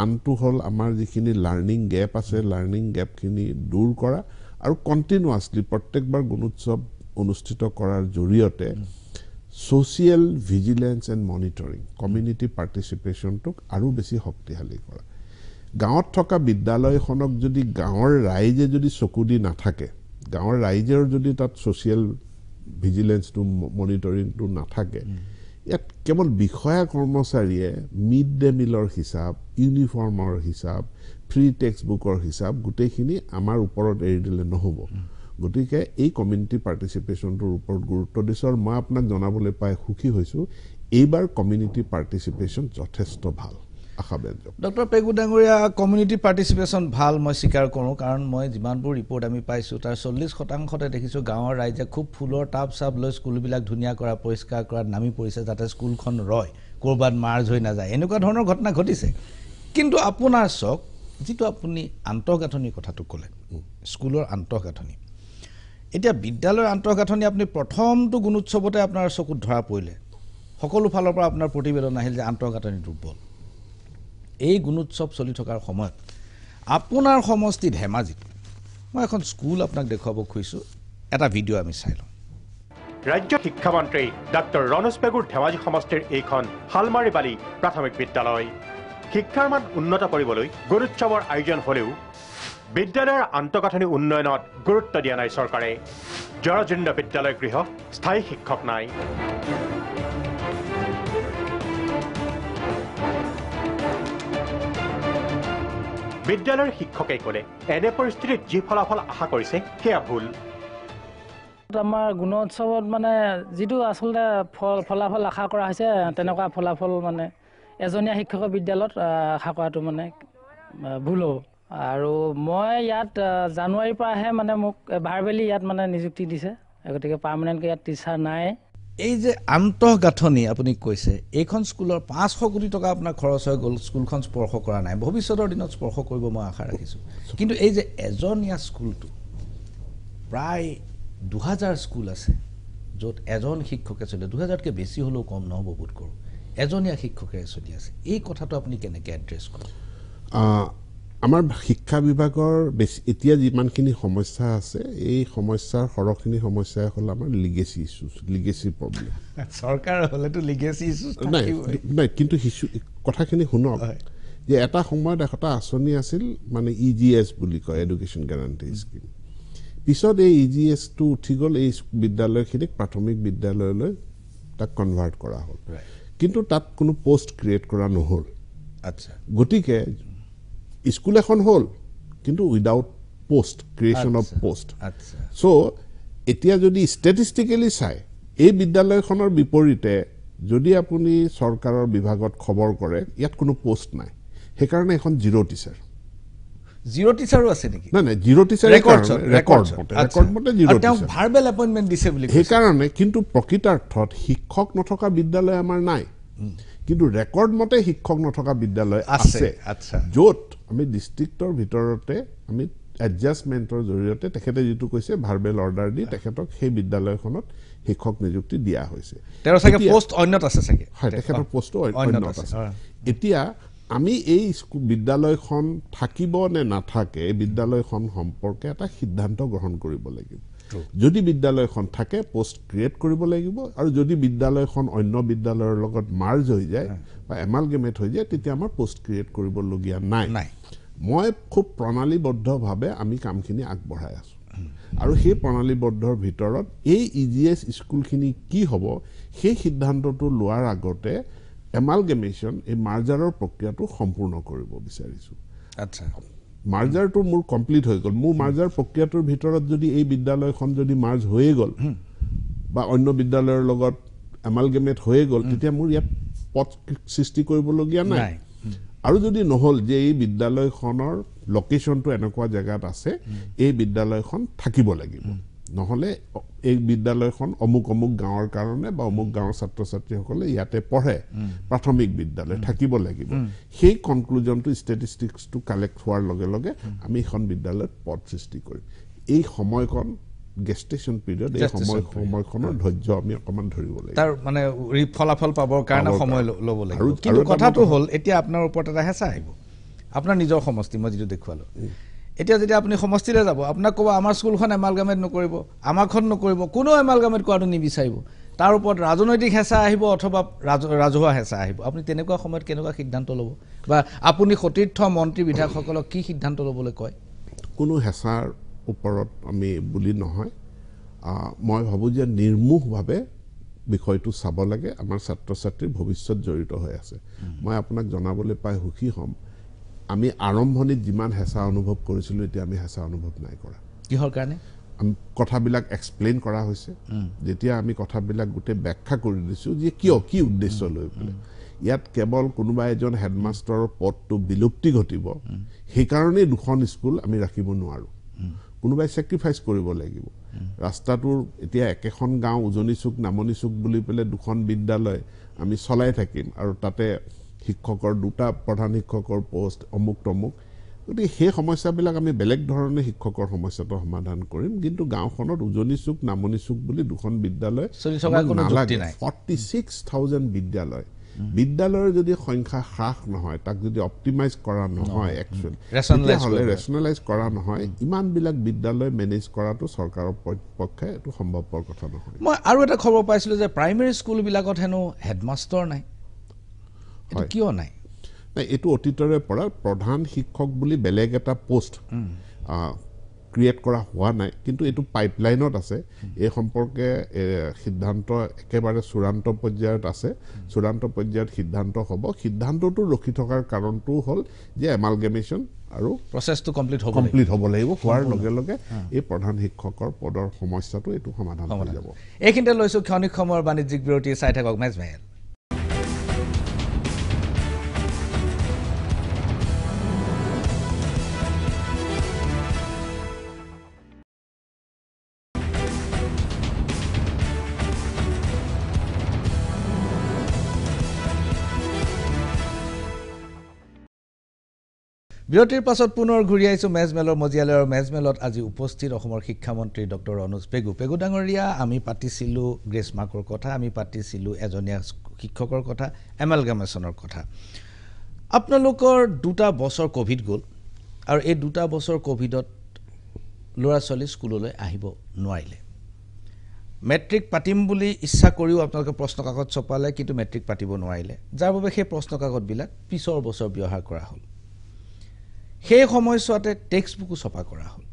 আনটো হল আমাৰ যিখিনি লাৰ্নিং গেপ আছে লাৰ্নিং গেপখিনি দূৰ কৰা আৰু কন্টিনিউয়াছলি প্ৰত্যেকবাৰ গুণোৎসৱ অনুষ্ঠিত কৰাৰ জৰিয়তে social vigilance and monitoring community participation tok aru beshi শক্তিশালী কৰা গাঁৱত থকা বিদ্যালয়খনক যদি গাঁৱৰ ৰাইজে যদি চকুদি নাথাকে গাঁৱৰ ৰাইজৰ যদি তাত social vigilance to monitoring to নাথাকে ইয়াত কেৱল বিষয়া কৰ্মচাৰীয়ে মিড ডে মিলৰ হিচাপ ইউনিফৰ্মৰ হিচাপ ফ্ৰী টেক্সট বুকৰ হিচাপ গোটেইখিনি আমাৰ ওপৰত এৰি দিলে নহব গতিকে এই কমিউনিটি পাৰ্টিচিপেশ্যনটোৰ ওপৰত গুৰুত্ব দিছৰ মই আপোনাক জনাবলৈ পাই সুখী হৈছো এইবাৰ কমিউনিটি পাৰ্টিচিপেশ্যন যথেষ্ট ভাল আশাব্যঞ্জক ডক্টৰ পেগু ডাঙৰীয়া কমিউনিটি পাৰ্টিচিপেশ্যন ভাল মই স্বীকাৰ কৰোঁ কাৰণ মই যিমানবোৰ ৰিপৰ্ট আমি পাইছোঁ তাৰ 40% দেখিছোঁ গাঁৱৰ ৰাইজে খুব ফুলৰ টাব চাব লৈ স্কুলবিলাক ধুনীয়া কৰা পৰিষ্কাৰ কৰাত নামি পৰিছে যাতে স্কুলখন ৰয় ক'ৰবাত মাৰ্জ হৈ নাযায় এনেকুৱা ধৰণৰ ঘটনা ঘটিছে কিন্তু আপোনাৰ চক যিটো আপুনি আন্তঃগাঁথনিৰ কথাটো ক'লে স্কুলৰ আন্তঃগাঁথনি এতিয়া বিদ্যালয়ৰ আন্তঃগাঁথনি আপুনি প্ৰথমটো গুণোৎসৱতে আপোনাৰ চকুত ধৰা পৰিলে সকলো ফালৰ পৰা আপোনাৰ প্ৰতিবেদন আহিল যে আন্তঃগাঁথনি দুৰ্বল এই গুণোৎসৱ চলি থকাৰ সময়ত আপোনাৰ সমষ্টি ধেমাজিত মই এখন স্কুল আপোনাক দেখুৱাব খুজিছোঁ এটা ভিডিঅ' আমি চাই লওঁ ৰাজ্য শিক্ষামন্ত্ৰী ডক্টৰ ৰণোজ পেগুৰ ধেমাজি সমষ্টিৰ এইখন হালমাৰীবালি প্ৰাথমিক বিদ্যালয় শিক্ষাৰ মান উন্নত কৰিবলৈ গুণোৎসৱৰ আয়োজন হ'লেও বিদ্যালয়ৰ আন্তঃগাঁথনি উন্নয়নত গুৰুত্ব দিয়া নাই চৰকাৰে জৰাজীৰ্ণ বিদ্যালয় গৃহ স্থায়ী শিক্ষক নাই বিদ্যালয়ৰ শিক্ষকে ক'লে এনে পৰিস্থিতিত যি ফলাফল আশা কৰিছে সেয়া ভুল আমাৰ গুণোৎসৱত মানে যিটো আচলতে ফলাফল আশা কৰা হৈছে তেনেকুৱা ফলাফল মানে এজনীয়া শিক্ষকৰ বিদ্যালয়ত আশা কৰাটো মানে ভুল হ'ব আৰু মই ইয়াত জানুৱাৰীৰ পৰাহে মানে মোক ভাৰবেলি ইয়াত মানে নিযুক্তি দিছে গতিকে পাৰ্মানেণ্টকৈ ইয়াত টিচাৰ নাই এই যে আন্তঃগাঁথনি আপুনি কৈছে এইখন স্কুলৰ 500 কোটি টকা আপোনাৰ খৰচ হৈ গ'ল স্কুলখন স্পৰ্শ কৰা নাই ভৱিষ্যতৰ দিনত স্পৰ্শ কৰিব মই আশা ৰাখিছোঁ কিন্তু এই যে এজনীয়া স্কুলটো প্ৰায় 2000 স্কুল আছে য'ত এজন শিক্ষকে চলে 2000তকৈ বেছি হ'লেও কম নহ'ব বোধ কৰোঁ এজনীয়া শিক্ষকেৰে চলি আছে এই কথাটো আপুনি কেনেকৈ এড্ৰেছ কৰে আমাৰ শিক্ষা বিভাগৰ এতিয়া যিমানখিনি সমস্যা আছে এই সমস্যাৰ সৰহখিনি সমস্যাই হ'ল আমাৰ লিগেচি ইছ্যুজ লিগেচি প্ৰব্লেম চৰকাৰ হ'লেতো লিগেচি ইছ্যুজ নাই কিন্তু কথাখিনি শুনক যে এটা সময়ত এটা আঁচনি আছিল মানে EGS বুলি কয় এডুকেশ্যন গেৰাণ্টি স্কিম পিছত এই EGSটো উঠি গ'ল এই বিদ্যালয়খিনিক প্ৰাথমিক বিদ্যালয়লৈ তাক কনভাৰ্ট কৰা হ'ল কিন্তু তাত কোনো পোষ্ট ক্ৰিয়েট কৰা নহ'ল আচ্ছা গতিকে স্কুল এখন হ'ল কিন্তু without post creation of post চ' এতিয়া যদি ষ্টেটিষ্টিকেলি চাই এই বিদ্যালয়খনৰ বিপৰীতে যদি আপুনি চৰকাৰৰ বিভাগত খবৰ কৰে ইয়াত কোনো পোষ্ট নাই সেইকাৰণে এখন জিৰ' টিচাৰো আছে নেকি নাই জিৰ' টিচাৰ ৰেকৰ্ড মতে জিৰ' টিচাৰ ভাৰ্বেল এপইণ্টমেণ্ট দিছে বুলি সেইকাৰণে কিন্তু প্ৰকৃতাৰ্থত শিক্ষক নথকা বিদ্যালয় আমাৰ নাই কিন্তু ৰেকৰ্ড মতে শিক্ষক নথকা বিদ্যালয় আছে য'ত আমি ডিষ্ট্ৰিক্টৰ ভিতৰতে আমি এডজাষ্টমেণ্টৰ জৰিয়তে তেখেতে যিটো কৈছে ভাৰ্বেল অৰ্ডাৰ দি তেখেতক সেই বিদ্যালয়খনত শিক্ষক নিযুক্তি দিয়া হৈছে তেখেতৰ পোষ্ট অন্যত আছে এতিয়া আমি এই বিদ্যালয়খন থাকিব নে নাথাকে এই বিদ্যালয়খন সম্পৰ্কে এটা সিদ্ধান্ত গ্ৰহণ কৰিব লাগিব যদি বিদ্যালয়খন থাকে পোষ্ট ক্ৰিয়েট কৰিব লাগিব আৰু যদি বিদ্যালয়খন অন্য বিদ্যালয়ৰ লগত মাৰ্জ হৈ যায় বা এমালগেমেট হৈ যায় তেতিয়া আমাৰ পোষ্ট ক্ৰিয়েট কৰিবলগীয়া নাই মই খুব প্ৰণালীবদ্ধভাৱে আমি কামখিনি আগবঢ়াই আছোঁ আৰু সেই প্ৰণালীবদ্ধৰ ভিতৰত এই EGS স্কুলখিনি কি হ'ব সেই সিদ্ধান্তটো লোৱাৰ আগতে এমালগেমেশ্যন এই মাৰ্জাৰৰ প্ৰক্ৰিয়াটো সম্পূৰ্ণ কৰিব বিচাৰিছোঁ আচ্ছা মাৰ্জাৰটো মোৰ কমপ্লিট হৈ গ'ল মোৰ মাৰ্জাৰ প্ৰক্ৰিয়াটোৰ ভিতৰত যদি এই বিদ্যালয়খন যদি মাৰ্জ হৈয়ে গ'ল বা অন্য বিদ্যালয়ৰ লগত এমালগেমেট হৈয়ে গ'ল তেতিয়া মোৰ ইয়াত পথ সৃষ্টি কৰিবলগীয়া নাই আৰু যদি নহ'ল যে এই বিদ্যালয়খনৰ লোকেশ্যনটো এনেকুৱা জেগাত আছে এই বিদ্যালয়খন থাকিব লাগিব নহ'লে এই বিদ্যালয়খন অমুক গাঁৱৰ কাৰণে বা অমুক গাঁৱৰ ছাত্ৰ ছাত্ৰীসকলে ইয়াতে পঢ়ে প্ৰাথমিক বিদ্যালয় থাকিব লাগিব সেই কনক্লুজনটো ষ্টেটিষ্টিক্সটো কালেক্ট হোৱাৰ লগে লগে আমি এখন বিদ্যালয়ত পদ সৃষ্টি কৰিম এই সময়কণ গেষ্টেশ্যন পিৰিয়ড এই সময়খনৰ ধৈৰ্য আমি অকণমান ধৰিব লাগিব তাৰ মানে ফলাফল পাবৰ কাৰণে সময় ল'ব লাগিব কিন্তু কথাটো হ'ল এতিয়া আপোনাৰ ওপৰত এটা হেঁচা আহিব আপোনাৰ নিজৰ সমষ্টি মই যিটো দেখুৱালোঁ এতিয়া যেতিয়া আপুনি সমষ্টিলৈ যাব আপোনাক ক'ব আমাৰ স্কুলখন এমালগামেট নকৰিব আমাৰখন নকৰিব কোনো এমালগামেট কৰাটো নিবিচাৰিব তাৰ ওপৰত ৰাজনৈতিক হেঁচা আহিব অথবা ৰাজহুৱা হেঁচা আহিব আপুনি তেনেকুৱা সময়ত কেনেকুৱা সিদ্ধান্ত ল'ব বা আপুনি সতীৰ্থ মন্ত্ৰী বিধায়কসকলক কি সিদ্ধান্ত ল'বলৈ কয় কোনো হেঁচাৰ ওপৰত আমি বুলি নহয় মই ভাবোঁ যে নিৰ্মোহভাৱে বিষয়টো চাব লাগে আমাৰ ছাত্ৰ ছাত্ৰীৰ ভৱিষ্যত জড়িত হৈ আছে মই আপোনাক জনাবলৈ পাই সুখী হ'ম আমি আৰম্ভণিত যিমান হেঁচা অনুভৱ কৰিছিলোঁ এতিয়া আমি হেঁচা অনুভৱ নাই কৰা কিহৰ কাৰণে কথাবিলাক এক্সপ্লেইন কৰা হৈছে যেতিয়া আমি কথাবিলাক গোটেই ব্যাখ্যা কৰি দিছোঁ যে কিয় কি উদ্দেশ্য লৈ পেলাই ইয়াত কেৱল কোনোবা এজন হেডমাষ্টাৰৰ পদটো বিলুপ্তি ঘটিব সেইকাৰণেই দুখন স্কুল আমি ৰাখিব নোৱাৰোঁ কোনোবাই ছেক্ৰিফাইচ কৰিব লাগিব ৰাস্তাটোৰ এতিয়া একেখন গাঁও উজনি চুক নামনি চুক বুলি পেলাই দুখন বিদ্যালয় আমি চলাই থাকিম আৰু তাতে শিক্ষকৰ দুটা প্ৰধান শিক্ষকৰ পোষ্ট অমুক তমুক গতিকে সেই সমস্যাবিলাক আমি বেলেগ ধৰণে শিক্ষকৰ সমস্যাটো সমাধান কৰিম কিন্তু গাঁওখনত উজনি চুক নামনি চুক বুলি দুখন বিদ্যালয় নালাগে 46,000 বিদ্যালয়ৰ যদি সংখ্যা হ্ৰাস নহয় তাক যদি অপটিমাইজ কৰা নহয় একচুৱেলি তেতিয়াহ'লে ৰেচনেলাইজ কৰা নহয় ইমানবিলাক বিদ্যালয় মেনেজ কৰাটো চৰকাৰৰ পক্ষে এইটো সম্ভৱপৰ কথা নহয় মই আৰু এটা খবৰ পাইছিলোঁ যে প্ৰাইমেৰী স্কুলবিলাকত হেনো হেডমাষ্টাৰ নাই কিয় নাই এইটো অতীতৰে পৰা প্ৰধান শিক্ষক বুলি বেলেগ এটা পোষ্ট ক্ৰিয়েট কৰা হোৱা নাই কিন্তু এইটো পাইপলাইনত আছে এই সম্পৰ্কে সিদ্ধান্ত একেবাৰে চূড়ান্ত পৰ্যায়ত আছে চূড়ান্ত পৰ্যায়ত সিদ্ধান্ত হ'ব সিদ্ধান্তটো ৰখি থকাৰ কাৰণটো হ'ল যে এমালগেমেশ্যন আৰু প্ৰচেছটো কমপ্লিট হ'ব লাগিব হোৱাৰ লগে লগে এই প্ৰধান শিক্ষকৰ পদৰ সমস্যাটো এইটো সমাধান হৈ যাব এইখিনিতে লৈছোঁ ক্ষণিক সময়ৰ বাণিজ্যিক বিৰতি চাই থাকক মেজমেহেল বিৰতিৰ পাছত পুনৰ ঘূৰি আহিছোঁ মেজমেলৰ মজিয়ালৈ আৰু মেজমেলত আজি উপস্থিত অসমৰ শিক্ষামন্ত্ৰী ডক্টৰ ৰণোজ পেগু ডাঙৰীয়া আমি পাতিছিলোঁ গ্ৰেছ মাৰ্কৰ কথা আমি পাতিছিলোঁ এজনীয়া শিক্ষকৰ কথা এমালগামেশ্যনৰ কথা আপোনালোকৰ 2টা বছৰ কোভিড গ'ল আৰু এই 2টা বছৰ কোভিডত ল'ৰা ছোৱালী স্কুললৈ আহিব নোৱাৰিলে মেট্ৰিক পাতিম বুলি ইচ্ছা কৰিও আপোনালোকে প্ৰশ্ন কাকত ছপালে কিন্তু মেট্ৰিক পাতিব নোৱাৰিলে যাৰ বাবে সেই প্ৰশ্ন কাকতবিলাক পিছৰ বছৰ ব্যৱহাৰ কৰা হ'ল সেই সময়ছোৱাতে টেক্সট বুকো ছপা কৰা হ'ল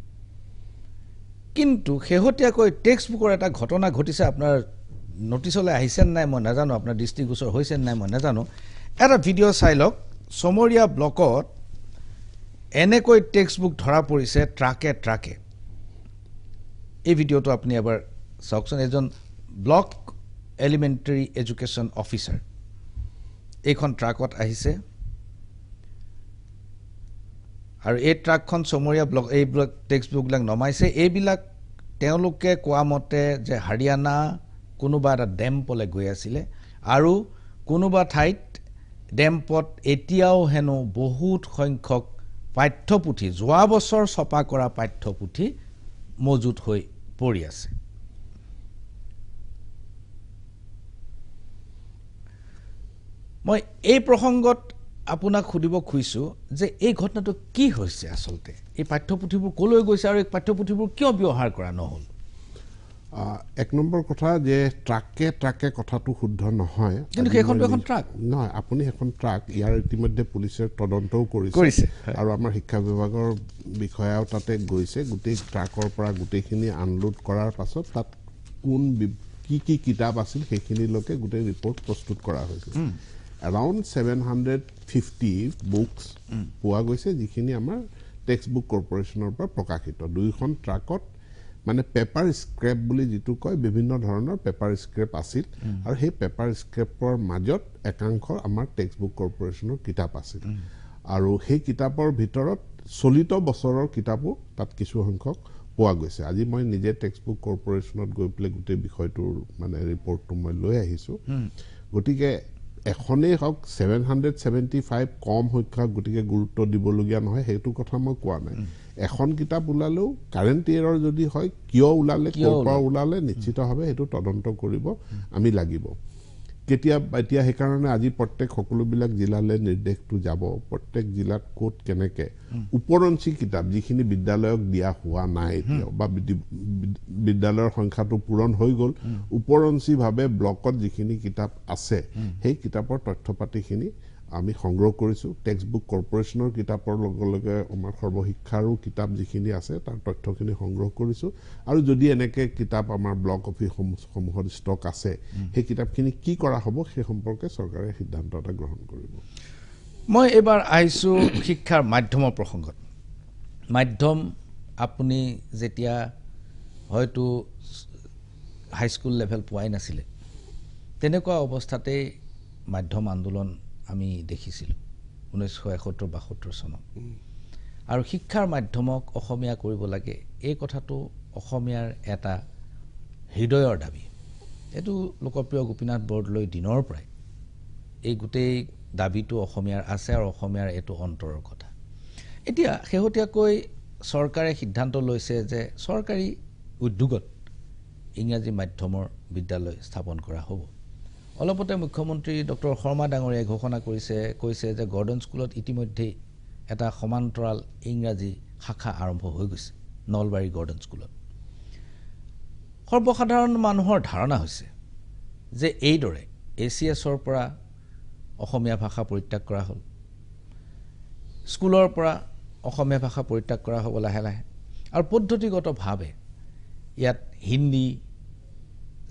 কিন্তু শেহতীয়াকৈ টেক্সট বুকৰ এটা ঘটনা ঘটিছে আপোনাৰ নটিছলৈ আহিছে নাই মই নাজানো আপোনাৰ দৃষ্টিগোচৰ হৈছে নাই মই নাজানো এটা ভিডিঅ' চাই লওক সমৰীয়া ব্লকত এনেকৈ টেক্সট বুক ধৰা পৰিছে ট্ৰাকে এই ভিডিঅ'টো আপুনি এবাৰ চাওকচোন এজন ব্লক এলিমেণ্টাৰী এডুকেশ্যন অফিচাৰ এইখন ট্ৰাকত আহিছে আৰু এই ট্ৰাকখন সমৰীয়া ব্লক এইবিলাক টেক্সট বুকবিলাক নমাইছে এইবিলাক তেওঁলোকে কোৱা মতে যে হাৰিয়ানা কোনোবা এটা ডেম্পলৈ গৈ আছিলে আৰু কোনোবা ঠাইত ডেম্পত এতিয়াও হেনো বহুত সংখ্যক পাঠ্যপুথি যোৱা বছৰ ছপা কৰা পাঠ্যপুথি মজুত হৈ পৰি আছে মই এই প্ৰসংগত আপোনাক সুধিব খুজিছোঁ যে এই ঘটনাটো কি হৈছে আচলতে এই পাঠ্যপুথিবোৰ কলৈ গৈছে আৰু এই পাঠ্যপুথিবোৰ কিয় ব্যৱহাৰ কৰা নহ'ল এক নম্বৰ কথা যে ট্ৰাকে কথাটো শুদ্ধ নহয় কিন্তু সেইখনটো এখন ট্ৰাক নহয় আপুনি এখন ট্ৰাক ইয়াৰ ইতিমধ্যে পুলিচে তদন্তও কৰিছে আৰু আমাৰ শিক্ষা বিভাগৰ বিষয়াও তাতে গৈছে গোটেই ট্ৰাকৰ পৰা গোটেইখিনি আনলোড কৰাৰ পাছত তাত কোন কি কিতাপ আছিল সেইখিনিলৈকে গোটেই ৰিপৰ্ট প্ৰস্তুত কৰা হৈছে around 750 বুকস পোৱা গৈছে যিখিনি আমাৰ টেক্সট বুক কৰ্পোৰেচনৰ পৰা প্ৰকাশিত দুইখন ট্ৰাকত মানে পেপাৰ স্ক্ৰেপ বুলি যিটো কয় বিভিন্ন ধৰণৰ পেপাৰ স্ক্ৰেপ আছিল আৰু সেই পেপাৰ স্ক্ৰেপৰ মাজত একাংশ আমাৰ টেক্সট বুক কৰ্পোৰেচনৰ কিতাপ আছিল আৰু সেই কিতাপৰ ভিতৰত চলিত বছৰৰ কিতাপো তাত কিছু সংখ্যক পোৱা গৈছে আজি মই নিজে টেক্সট বুক কৰ্পোৰেচনত গৈ পেলাই গোটেই বিষয়টোৰ মানে ৰিপৰ্টটো মই লৈ আহিছোঁ গতিকে এখনেই হওক 775 কম সংখ্যক গতিকে গুৰুত্ব দিবলগীয়া নহয় সেইটো কথা মই কোৱা নাই এখন কিতাপ ওলালেও কাৰেণ্ট ইয়েৰৰ যদি হয় কিয় ওলালে ক'ৰ পৰা ওলালে নিশ্চিতভাৱে সেইটো তদন্ত কৰিব আমি লাগিব এতিয়া সেইকাৰণে আজি প্ৰত্যেক সকলোবিলাক জিলালৈ নিৰ্দেশটো যাব প্ৰত্যেক জিলাত ক'ত কেনেকে উপৰঞ্চি কিতাপ যিখিনি বিদ্যালয়ক দিয়া হোৱা নাই এতিয়াও বা বিদ্যালয়ৰ সংখ্যাটো পূৰণ হৈ গ'ল উপৰঞ্চিভাৱে ব্লকত যিখিনি কিতাপ আছে সেই কিতাপৰ তথ্য পাতিখিনি আমি সংগ্ৰহ কৰিছোঁ টেক্সটবুক কৰ্পৰেশ্যনৰ কিতাপৰ লগে লগে আমাৰ সৰ্বশিক্ষাৰো কিতাপ যিখিনি আছে তাৰ তথ্যখিনি সংগ্ৰহ কৰিছোঁ আৰু যদি এনেকৈ কিতাপ আমাৰ ব্লক অফিচসমূহত ষ্টক আছে সেই কিতাপখিনি কি কৰা হ'ব সেই সম্পৰ্কে চৰকাৰে সিদ্ধান্ত এটা গ্ৰহণ কৰিব মই এইবাৰ আহিছোঁ শিক্ষাৰ মাধ্যমৰ প্ৰসংগত মাধ্যম আপুনি যেতিয়া হয়তো হাইস্কুল লেভেল পোৱাই নাছিলে তেনেকুৱা অৱস্থাতেই মাধ্যম আন্দোলন আমি দেখিছিলোঁ 1971-72 চনত আৰু শিক্ষাৰ মাধ্যমক অসমীয়া কৰিব লাগে এই কথাটো অসমীয়াৰ এটা হৃদয়ৰ দাবী এইটো লোকপ্ৰিয় গোপীনাথ বৰদলৈ দিনৰ পৰাই এই গোটেই দাবীটো অসমীয়াৰ আছে আৰু অসমীয়াৰ এইটো অন্তৰৰ কথা এতিয়া শেহতীয়াকৈ চৰকাৰে সিদ্ধান্ত লৈছে যে চৰকাৰী উদ্যোগত ইংৰাজী মাধ্যমৰ বিদ্যালয় স্থাপন কৰা হ'ব অলপতে মুখ্যমন্ত্ৰী ডক্টৰ শৰ্মা ডাঙৰীয়াই ঘোষণা কৈছে যে গৰ্ডন স্কুলত ইতিমধ্যে এটা সমান্তৰাল ইংৰাজী শাখা আৰম্ভ হৈ গৈছে নলবাৰী গৰ্ডন স্কুলত সৰ্বসাধাৰণ মানুহৰ ধাৰণা হৈছে যে এইদৰে ACSৰ পৰা অসমীয়া ভাষা পৰিত্যাগ কৰা হ'ল স্কুলৰ পৰা অসমীয়া ভাষা পৰিত্যাগ কৰা হ'ব লাহে লাহে আৰু পদ্ধতিগতভাৱে ইয়াত হিন্দী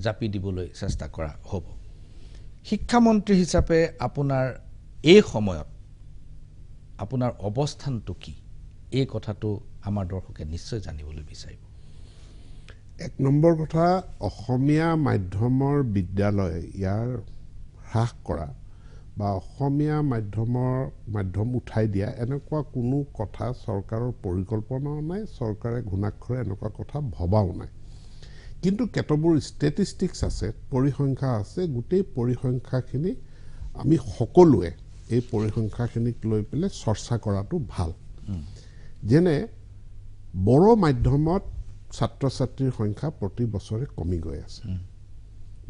জাপি দিবলৈ চেষ্টা কৰা হ'ব শিক্ষামন্ত্ৰী হিচাপে আপোনাৰ এই সময়ত আপোনাৰ অৱস্থানটো কি এই কথাটো আমাৰ দৰ্শকে নিশ্চয় জানিবলৈ বিচাৰিব এক নম্বৰ কথা অসমীয়া মাধ্যমৰ বিদ্যালয় ইয়াৰ হ্ৰাস কৰা বা অসমীয়া মাধ্যম উঠাই দিয়া এনেকুৱা কোনো কথা চৰকাৰৰ পৰিকল্পনাও নাই চৰকাৰে ঘূণাক্ষৰে এনেকুৱা কথা ভবাও নাই কিন্তু কেতবোৰ ষ্টেটিষ্টিক্স আছে পৰিসংখ্যা আছে গোটেই পৰিসংখ্যাখিনি আমি সকলোৱে এই পৰিসংখ্যাখিনিক লৈ পেলাই চৰ্চা কৰাটো ভাল যেনে বড়ো মাধ্যমত ছাত্ৰ ছাত্ৰীৰ সংখ্যা প্ৰতি বছৰে কমি গৈ আছে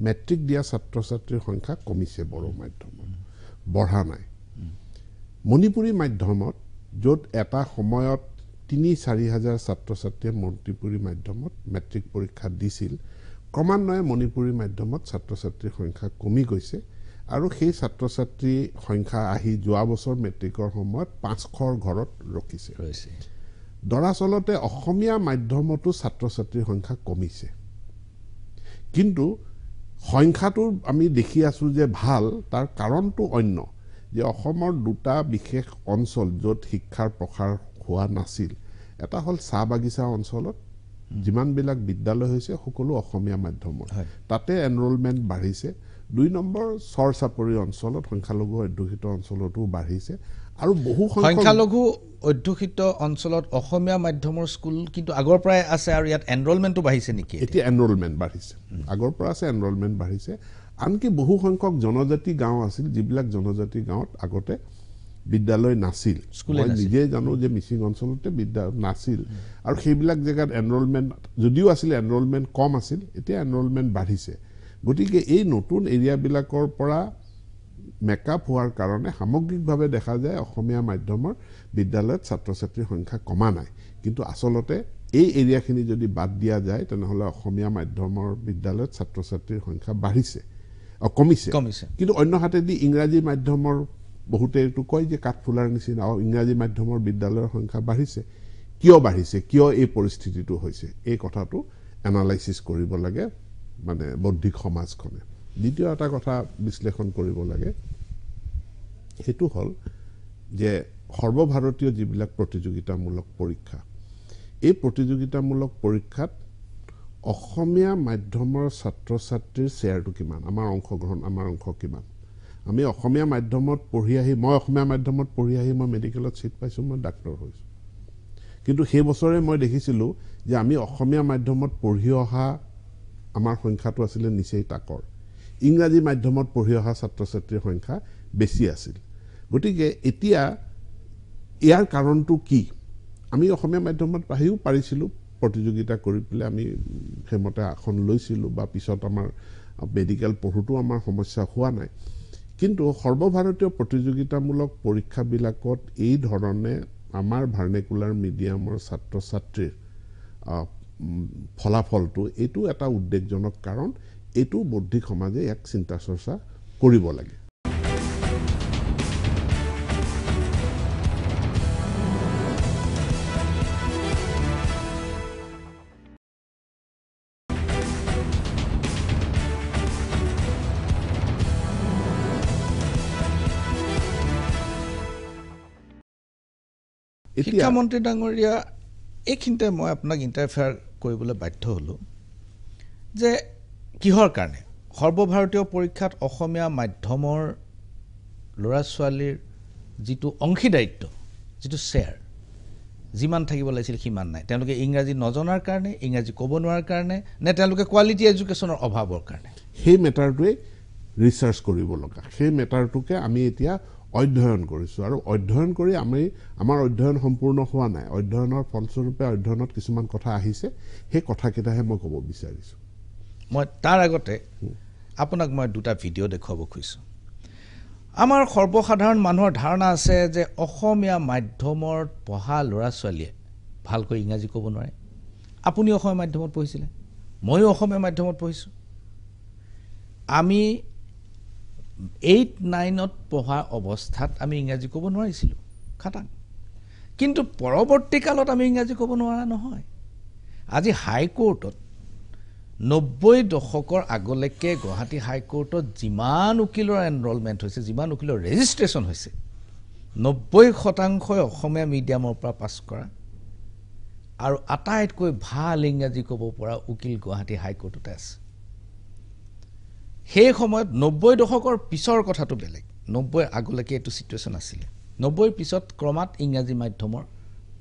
মেট্ৰিক দিয়া ছাত্ৰ ছাত্ৰীৰ সংখ্যা কমিছে বড়ো মাধ্যমত বঢ়া নাই মণিপুৰী মাধ্যমত য'ত এটা সময়ত ৩-৪ হাজাৰ ছাত্ৰ ছাত্ৰীয়ে মণিপুৰী মাধ্যমত মেট্ৰিক পৰীক্ষা দিছিল ক্ৰমান্বয়ে মণিপুৰী মাধ্যমত ছাত্ৰ ছাত্ৰীৰ সংখ্যা কমি গৈছে আৰু সেই ছাত্ৰ ছাত্ৰীৰ সংখ্যা আহি যোৱা বছৰ মেট্ৰিকৰ সময়ত 500ৰ ঘৰত ৰখিছে দৰাচলতে অসমীয়া মাধ্যমতো ছাত্ৰ ছাত্ৰীৰ সংখ্যা কমিছে কিন্তু সংখ্যাটো আমি দেখি আছোঁ যে ভাল তাৰ কাৰণটো অন্য যে অসমৰ দুটা বিশেষ অঞ্চল য'ত শিক্ষাৰ প্ৰসাৰ হোৱা নাছিল এটা হ'ল চাহ বাগিচা অঞ্চলত যিমানবিলাক বিদ্যালয় হৈছে সকলো অসমীয়া মাধ্যমৰ তাতে এনৰোলমেণ্ট বাঢ়িছে 2 নম্বৰ চৰ চাপৰি অঞ্চলত সংখ্যালঘু অধ্যুষিত অঞ্চলতো বাঢ়িছে আৰু বহু সংখ্যালঘু অধ্যুষিত অঞ্চলত অসমীয়া মাধ্যমৰ স্কুল কিন্তু আগৰ পৰাই আছে আৰু ইয়াত এনৰোলমেণ্টটো বাঢ়িছে নেকি এতিয়া এনৰোলমেণ্ট বাঢ়িছে আগৰ পৰা আছে এনৰোলমেণ্ট বাঢ়িছে আনকি বহু সংখ্যক জনজাতি গাঁও আছিল যিবিলাক জনজাতি গাঁৱত আগতে বিদ্যালয় নাছিল মই নিজে জানো যে মিচিং অঞ্চলতে বিদ্যালয় নাছিল আৰু সেইবিলাক জেগাত এনৰোলমেণ্ট যদিও আছিল এনৰোলমেণ্ট কম আছিল এতিয়া এনৰোলমেণ্ট বাঢ়িছে গতিকে এই নতুন এৰিয়াবিলাকৰ পৰা মেকআপ হোৱাৰ কাৰণে সামগ্ৰিকভাৱে দেখা যায় অসমীয়া মাধ্যমৰ বিদ্যালয়ত ছাত্ৰ ছাত্ৰীৰ সংখ্যা কমা নাই কিন্তু আচলতে এই এৰিয়াখিনি যদি বাদ দিয়া যায় তেনেহ'লে অসমীয়া মাধ্যমৰ বিদ্যালয়ত ছাত্ৰ ছাত্ৰীৰ সংখ্যা বাঢ়িছে কমিছে কিন্তু অন্য হাতেদি ইংৰাজী মাধ্যমৰ বহুতে এইটো কয় যে কাঠফুলাৰ নিচিনা ইংৰাজী মাধ্যমৰ বিদ্যালয়ৰ সংখ্যা বাঢ়িছে কিয় এই পৰিস্থিতিটো হৈছে এই কথাটো এনালাইচিছ কৰিব লাগে মানে বৌদ্ধিক সমাজখনে দ্বিতীয় এটা কথা বিশ্লেষণ কৰিব লাগে সেইটো হ'ল যে সৰ্বভাৰতীয় যিবিলাক প্ৰতিযোগিতামূলক পৰীক্ষা এই প্ৰতিযোগিতামূলক পৰীক্ষাত অসমীয়া মাধ্যমৰ ছাত্ৰ ছাত্ৰীৰ শ্বেয়াৰটো কিমান আমাৰ অংশ কিমান আমি অসমীয়া মাধ্যমত পঢ়ি আহি মই অসমীয়া মাধ্যমত পঢ়ি আহি মই মেডিকেলত ছিট পাইছোঁ মই ডাক্তৰ হৈছোঁ কিন্তু সেই বছৰে মই দেখিছিলোঁ যে আমি অসমীয়া মাধ্যমত পঢ়ি অহা আমাৰ সংখ্যাটো আছিলে নিচেই তাকৰ ইংৰাজী মাধ্যমত পঢ়ি অহা ছাত্ৰ ছাত্ৰীৰ সংখ্যা বেছি আছিল গতিকে এতিয়া ইয়াৰ কাৰণটো কি আমি অসমীয়া মাধ্যমত পঢ়িও পাৰিছিলোঁ প্ৰতিযোগিতা কৰি পেলাই আমি সেইমতে আসন লৈছিলোঁ বা পিছত আমাৰ মেডিকেল পঢ়োতো আমাৰ সমস্যা হোৱা নাই কিন্তু সৰ্বভাৰতীয় প্ৰতিযোগিতামূলক পৰীক্ষাবিলাকত এই ধৰণে আমাৰ ভাৰ্নেকুলাৰ মিডিয়ামৰ ছাত্ৰ ছাত্ৰীৰ ফলাফলটো এইটো এটা উদ্বেগজনক কাৰণ এইটো বৌদ্ধিক সমাজে এক চিন্তা চৰ্চা কৰিব লাগে শিক্ষামন্ত্ৰী ডাঙৰীয়া এইখিনিতে মই আপোনাক ইণ্টাৰফেয়াৰ কৰিবলৈ বাধ্য হ'লোঁ যে কিহৰ কাৰণে সৰ্বভাৰতীয় পৰীক্ষাত অসমীয়া মাধ্যমৰ ল'ৰা ছোৱালীৰ যিটো অংশীদাৰিত্ব যিটো শ্বেয়াৰ যিমান থাকিব লাগিছিল সিমান নাই তেওঁলোকে ইংৰাজী নজনাৰ কাৰণে ইংৰাজী ক'ব নোৱাৰাৰ কাৰণে নে তেওঁলোকে কোৱালিটি এডুকেশ্যনৰ অভাৱৰ কাৰণে সেই মেটাৰটোৱে ৰিচাৰ্চ কৰিব লগা সেই মেটাৰটোকে আমি এতিয়া অধ্যয়ন কৰিছোঁ আৰু অধ্যয়ন কৰি আমাৰ অধ্যয়ন সম্পূৰ্ণ হোৱা নাই অধ্যয়নৰ ফলস্বৰূপে অধ্যয়নত কিছুমান কথা আহিছে সেই কথাকেইটাহে মই ক'ব বিচাৰিছোঁ মই তাৰ আগতে আপোনাক মই দুটা ভিডিঅ' দেখুৱাব খুজিছোঁ আমাৰ সৰ্বসাধাৰণ মানুহৰ ধাৰণা আছে যে অসমীয়া মাধ্যমত পঢ়া ল'ৰা ছোৱালীয়ে ভালকৈ ইংৰাজী ক'ব নোৱাৰে আপুনি অসমীয়া মাধ্যমত পঢ়িছিলে ময়ো অসমীয়া মাধ্যমত পঢ়িছোঁ আমি 8-9ত পঢ়া অৱস্থাত আমি ইংৰাজী ক'ব নোৱাৰিছিলোঁ খাটাং কিন্তু পৰৱৰ্তী কালত আমি ইংৰাজী ক'ব নোৱাৰা নহয় আজি হাইকোৰ্টত 90 দশকৰ আগলৈকে গুৱাহাটী হাইকোৰ্টত যিমান উকিলৰ এনৰলমেণ্ট হৈছে যিমান উকিলৰ ৰেজিষ্ট্ৰেশ্যন হৈছে 90% অসমীয়া মিডিয়ামৰ পৰা পাছ কৰা আৰু আটাইতকৈ ভাল ইংৰাজী ক'ব পৰা উকিল গুৱাহাটী হাইকোৰ্টতে আছে সেই সময়ত 90 দশকৰ পিছৰ কথাটো বেলেগ 90 আগলৈকে এইটো সিচুৱেশ্যন আছিল 90 পিছত ক্ৰমাৎ ইংৰাজী মাধ্যমৰ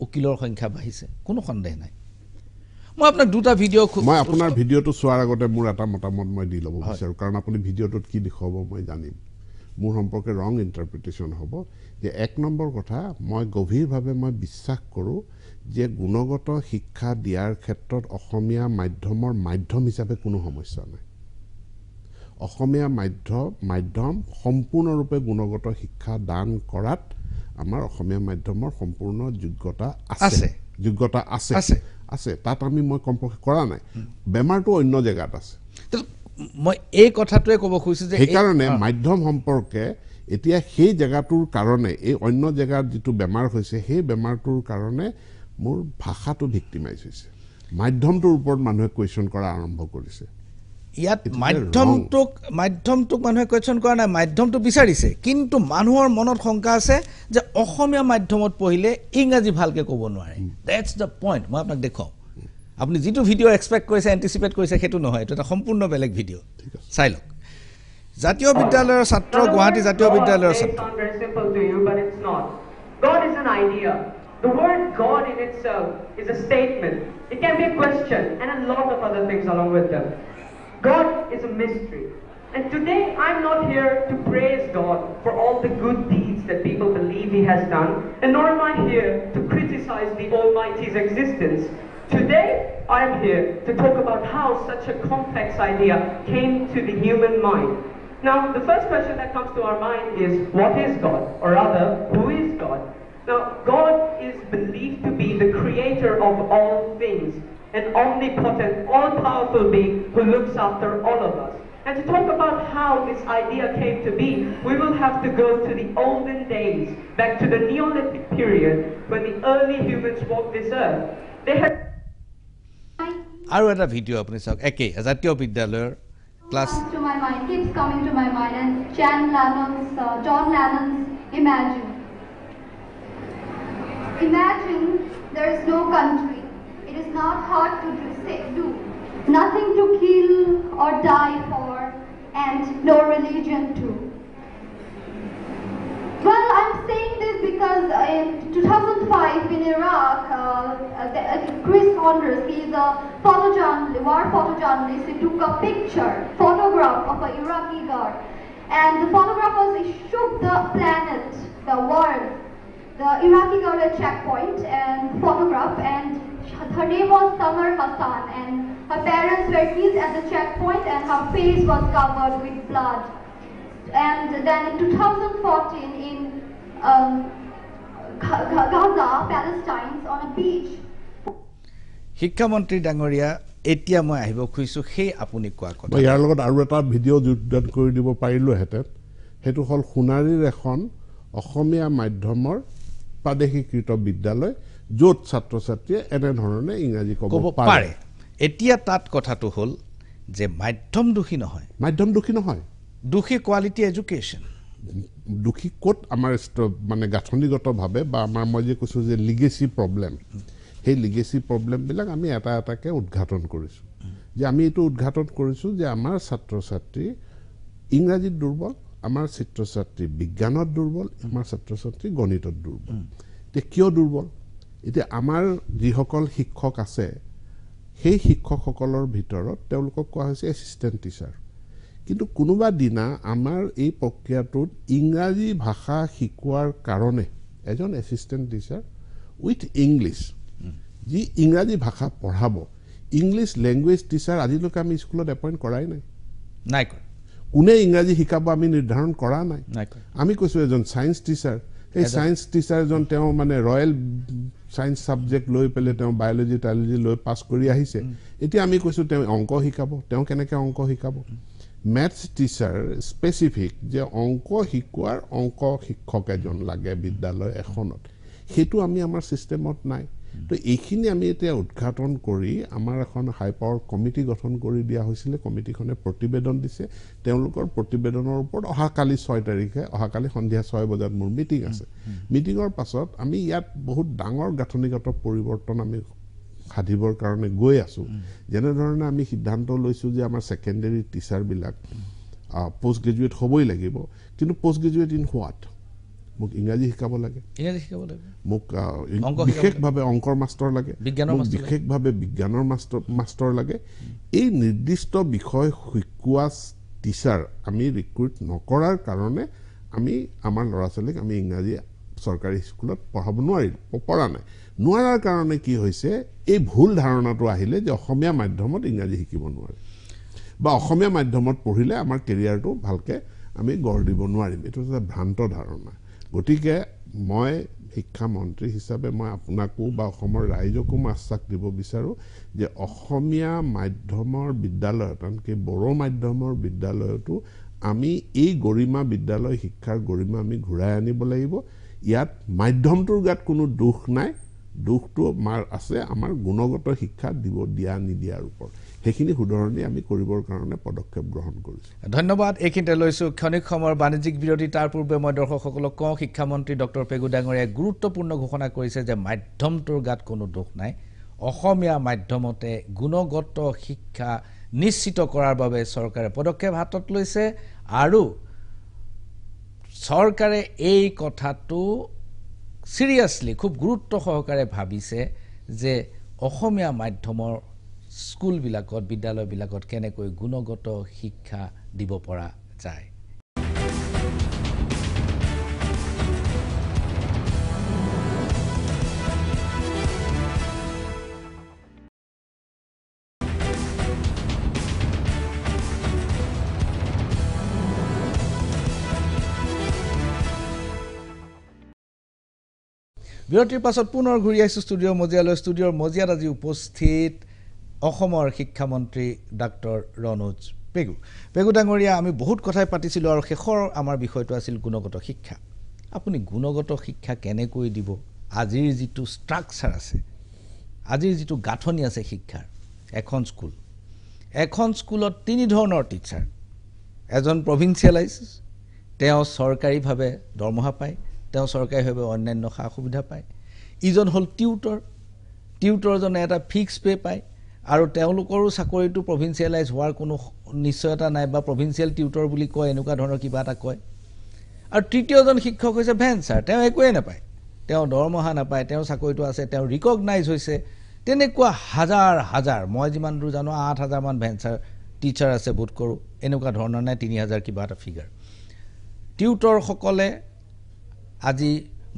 উকিলৰ সংখ্যা বাঢ়িছে কোনো সন্দেহ নাই মই আপোনাক দুটা ভিডিঅ' মই আপোনাৰ ভিডিঅ'টো চোৱাৰ আগতে মোৰ এটা মতামত মই দি ল'ব বিচাৰোঁ কাৰণ আপুনি ভিডিঅ'টোত কি দেখুৱাব মই জানিম মোৰ সম্পৰ্কে ৰং ইণ্টাৰপ্ৰিটেশ্যন হ'ব যে এক নম্বৰ কথা মই গভীৰভাৱে মই বিশ্বাস কৰোঁ যে গুণগত শিক্ষা দিয়াৰ ক্ষেত্ৰত অসমীয়া মাধ্যমৰ মাধ্যম হিচাপে কোনো সমস্যা নাই অসমীয়া মাধ্যম সম্পূৰ্ণৰূপে গুণগত শিক্ষা দান কৰাত আমাৰ অসমীয়া মাধ্যমৰ সম্পূৰ্ণ যোগ্যতা আছে তাত আমি মই কম্পেয়াৰ কৰা নাই বেমাৰটো অন্য জেগাত আছে মই এই কথাটোৱে ক'ব খুজিছোঁ যে সেইকাৰণে মাধ্যম সম্পৰ্কে এতিয়া সেই জেগাটোৰ কাৰণে এই অন্য জেগাত যিটো বেমাৰ হৈছে সেই বেমাৰটোৰ কাৰণে মোৰ ভাষাটো ভিক্টিমাইজ হৈছে মাধ্যমটোৰ ওপৰত মানুহে কুৱেশ্যন কৰা আৰম্ভ কৰিছে ইয়াত মাধ্যমটোক মানুহে কুৱেশ্যন কৰা নাই মাধ্যমটো বিচাৰিছে কিন্তু মানুহৰ মনত শংকা আছে যে অসমীয়া মাধ্যমত পঢ়িলে ইংৰাজী ভালকৈ ক'ব নোৱাৰে ডেটছ দ্য পইণ্ট মই আপোনাক দেখুৱাওঁ আপুনি যিটো ভিডিঅ' এক্সপেক্ট কৰিছে এণ্টিচিপেট কৰিছে সেইটো নহয় এইটো এটা সম্পূৰ্ণ বেলেগ ভিডিঅ' চাই লওক জাতীয় বিদ্যালয়ৰ ছাত্ৰ গুৱাহাটী জাতীয় বিদ্যালয়ৰ ছাত্ৰ The word God in itself is a statement. It can be a question and a lot of other things along with them. God is a mystery. And today I'm not here to praise God for all the good deeds that people believe He has done, and nor am I here to criticize the Almighty's existence. Today I'm here to talk about how such a complex idea came to the human mind. Now, the first question that comes to our mind is, what is God? Or rather, who is God? Now, God is believed to be the creator of all things, an omnipotent, all-powerful being who looks after all of us. And to talk about how this idea came to be, we will have to go to the olden days, back to the Neolithic period, when the early humans walked this earth. They had... আৰু এটা ভিডিঅ' আপুনি চাওক একেই জাতীয় বিদ্যালয়ৰ class to my mind keeps coming to my mind and John Lennon's Imagine there is no country. It is not hard to do. Nothing to kill or die for, and no religion too. Well, I'm saying this because in 2005 in Iraq, Chris Saunders, he is a war photojournalist, he took a photograph of an Iraqi guard. And the photograph was, it shook the planet, the world. The Iraqi girl at checkpoint and photograph, and her name was Samar Hassan, and Her parents were killed at the checkpoint and her face was covered with blood. And then in 2014 in Gaza, Palestine, on a beach. শিক্ষামন্ত্ৰী ডাঙৰীয়া এতিয়া মই আহিব খুজিছোঁ সেই আপুনি কোৱা কথা ইয়াৰ লগত আৰু এটা ভিডিঅ' যোগদান কৰি দিব পাৰিলোহেঁতেন সেইটো হ'ল সোণাৰীৰ এখন অসমীয়া মাধ্যমৰ প্ৰাদেশিকৃত বিদ্যালয় য'ত ছাত্ৰ ছাত্ৰীয়ে এনেধৰণে ইংৰাজী ক'ব পাৰে এতিয়া তাত কথাটো হ'ল যে মাধ্যম দোষী নহয় দোষী কোৱালিটি এডুকেশ্যন দোষী ক'ত আমাৰ মানে গাঁথনিগতভাৱে বা আমাৰ মই যে কৈছোঁ যে লিগেচি প্ৰব্লেম সেই লিগেচি প্ৰব্লেমবিলাক আমি এটা এটাকৈ উদ্ঘাটন কৰিছোঁ যে আমি এইটো উদ্ঘাটন কৰিছোঁ যে আমাৰ ছাত্ৰ ছাত্ৰী ইংৰাজীত দুৰ্বল আমাৰ ছাত্ৰ ছাত্ৰী বিজ্ঞানত দুৰ্বল আমাৰ ছাত্ৰ ছাত্ৰী গণিতত দুৰ্বল এতিয়া কিয় দুৰ্বল এতিয়া আমাৰ যিসকল শিক্ষক আছে সেই শিক্ষকসকলৰ ভিতৰত তেওঁলোকক কোৱা হৈছে এছিষ্টেণ্ট টিচাৰ কিন্তু কোনোবা দিনা আমাৰ এই প্ৰক্ৰিয়াটোত ইংৰাজী ভাষা শিকোৱাৰ কাৰণে এজন এছিষ্টেণ্ট টিচাৰ উইথ ইংলিছ যি ইংৰাজী ভাষা পঢ়াব ইংলিছ লেংগুৱেজ টিচাৰ আজিলৈকে আমি স্কুলত এপইণ্ট কৰাই নাই কোনে ইংৰাজী শিকাব আমি নিৰ্ধাৰণ কৰা নাই আমি কৈছোঁ এজন ছায়েন্স টিচাৰ এই ছায়েন্স টিচাৰজন তেওঁ মানে ৰয়েল ছায়েন্স ছাবজেক্ট লৈ পেলাই তেওঁ বায়'লজি টায়লজি লৈ পাছ কৰি আহিছে এতিয়া আমি কৈছোঁ তেওঁ অংক শিকাব তেওঁ কেনেকৈ অংক শিকাব মেথছ টিচাৰ স্পেচিফিক যে অংক শিকোৱাৰ অংক শিক্ষক এজন লাগে বিদ্যালয় এখনত সেইটো আমি আমাৰ ছিষ্টেমত নাই তো এইখিনি আমি এতিয়া উদ্ঘাটন কৰি আমাৰ এখন হাই পাৱাৰ কমিটি গঠন কৰি দিয়া হৈছিলে কমিটিখনে প্ৰতিবেদন দিছে তেওঁলোকৰ প্ৰতিবেদনৰ ওপৰত অহাকালি 6 তাৰিখে অহাকালি সন্ধিয়া 6 বজাত মোৰ মিটিং আছে মিটিঙৰ পাছত আমি ইয়াত বহুত ডাঙৰ গাঁথনিগত পৰিৱৰ্তন আমি সাধিবৰ কাৰণে গৈ আছোঁ যেনেধৰণে আমি সিদ্ধান্ত লৈছোঁ যে আমাৰ ছেকেণ্ডেৰী টিচাৰবিলাক পোষ্ট গ্ৰেজুৱেট হ'বই লাগিব কিন্তু পোষ্ট গ্ৰেজুৱেট ইন হোৱাট মোক ইংৰাজী শিকাব লাগে মোক বিশেষভাৱে অংকৰ মাষ্টৰ লাগে বিশেষভাৱে বিজ্ঞানৰ মাষ্টৰ লাগে এই নিৰ্দিষ্ট বিষয় শিকোৱা টিচাৰ আমি ৰিক্ৰুইট নকৰাৰ কাৰণে আমি আমাৰ ল'ৰা ছোৱালীক আমি ইংৰাজী চৰকাৰী স্কুলত পঢ়াব পৰা নাই নোৱাৰাৰ কাৰণে কি হৈছে এই ভুল ধাৰণাটো আহিলে যে অসমীয়া মাধ্যমত ইংৰাজী শিকিব নোৱাৰে বা অসমীয়া মাধ্যমত পঢ়িলে আমাৰ কেৰিয়াৰটো ভালকৈ আমি গঢ় দিব নোৱাৰিম এইটো এটা ভ্ৰান্ত ধাৰণা গতিকে মই শিক্ষামন্ত্ৰী হিচাপে মই আপোনাকো বা অসমৰ ৰাইজকো মই আশ্বাস দিব বিচাৰোঁ যে অসমীয়া মাধ্যমৰ বিদ্যালয়ত আনকি বড়ো মাধ্যমৰ বিদ্যালয়তো আমি এই গৰিমা বিদ্যালয় শিক্ষাৰ গৰিমা আমি ঘূৰাই আনিব লাগিব ইয়াত মাধ্যমটোৰ গাত কোনো দোষ নাই দোষটো আমাৰ আছে আমাৰ গুণগত শিক্ষা দিয়া নিদিয়াৰ ওপৰত সেইখিনি শুধৰণি আমি কৰিবৰ কাৰণে পদক্ষেপ গ্ৰহণ কৰিছোঁ ধন্যবাদ এইখিনিতে লৈছোঁ ক্ষণিক সময়ৰ বাণিজ্যিক বিৰতি তাৰ পূৰ্বে মই দৰ্শকসকলক কওঁ শিক্ষামন্ত্ৰী ডক্টৰ পেগু ডাঙৰীয়াই গুৰুত্বপূৰ্ণ ঘোষণা কৰিছে যে মাধ্যমটোৰ গাত কোনো দোষ নাই অসমীয়া মাধ্যমতে গুণগত শিক্ষা নিশ্চিত কৰাৰ বাবে চৰকাৰে পদক্ষেপ হাতত লৈছে আৰু চৰকাৰে এই কথাটো সিৰিয়াসলি খুব গুৰুত্ব সহকাৰে ভাবিছে যে অসমীয়া মাধ্যমৰ স্কুলবিলাকত বিদ্যালয়বিলাকত কেনেকৈ গুণগত শিক্ষা দিব পৰা যায় বিৰতিৰ পাছত পুনৰ ঘূৰি আহিছোঁ ষ্টুডিঅ'ৰ মজিয়াত আজি উপস্থিত অসমৰ শিক্ষামন্ত্ৰী ডাক্তৰ ৰনোজ পেগু ডাঙৰীয়া আমি বহুত কথাই পাতিছিলোঁ আৰু শেষৰ আমাৰ বিষয়টো আছিল গুণগত শিক্ষা আপুনি গুণগত শিক্ষা কেনেকৈ দিব আজিৰ যিটো ষ্ট্ৰাকচাৰ আছে আজিৰ যিটো গাঁথনি আছে শিক্ষাৰ এখন স্কুলত তিনি ধৰণৰ টিচাৰ এজন প্ৰভিন্সিয়েলাইজ তেওঁ চৰকাৰীভাৱে দৰমহা পায় তেওঁ চৰকাৰীভাৱে অন্যান্য সা সুবিধা পায় ইজন হ'ল টিউটৰজনে এটা ফিক্স পে পায় আৰু তেওঁলোকৰো চাকৰিটো প্ৰভিন্সিয়েলাইজ হোৱাৰ কোনো নিশ্চয়তা নাই বা প্ৰভিন্সিয়েল টিউটৰ বুলি কয় এনেকুৱা ধৰণৰ কিবা এটা কয় আৰু তৃতীয়জন শিক্ষক হৈছে ভেঞ্চাৰ তেওঁ একোৱেই নাপায় তেওঁ দৰমহা নাপায় তেওঁ চাকৰিটো আছে তেওঁ ৰিকগনাইজ হৈছে তেনেকুৱা হাজাৰ মই যিমান দূৰ জানো 8,000 মান ভেঞ্চাৰ টিচাৰ আছে বোধ কৰোঁ এনেকুৱা ধৰণৰ নাই 3,000 কিবা এটা ফিগাৰ টিউটৰসকলে আজি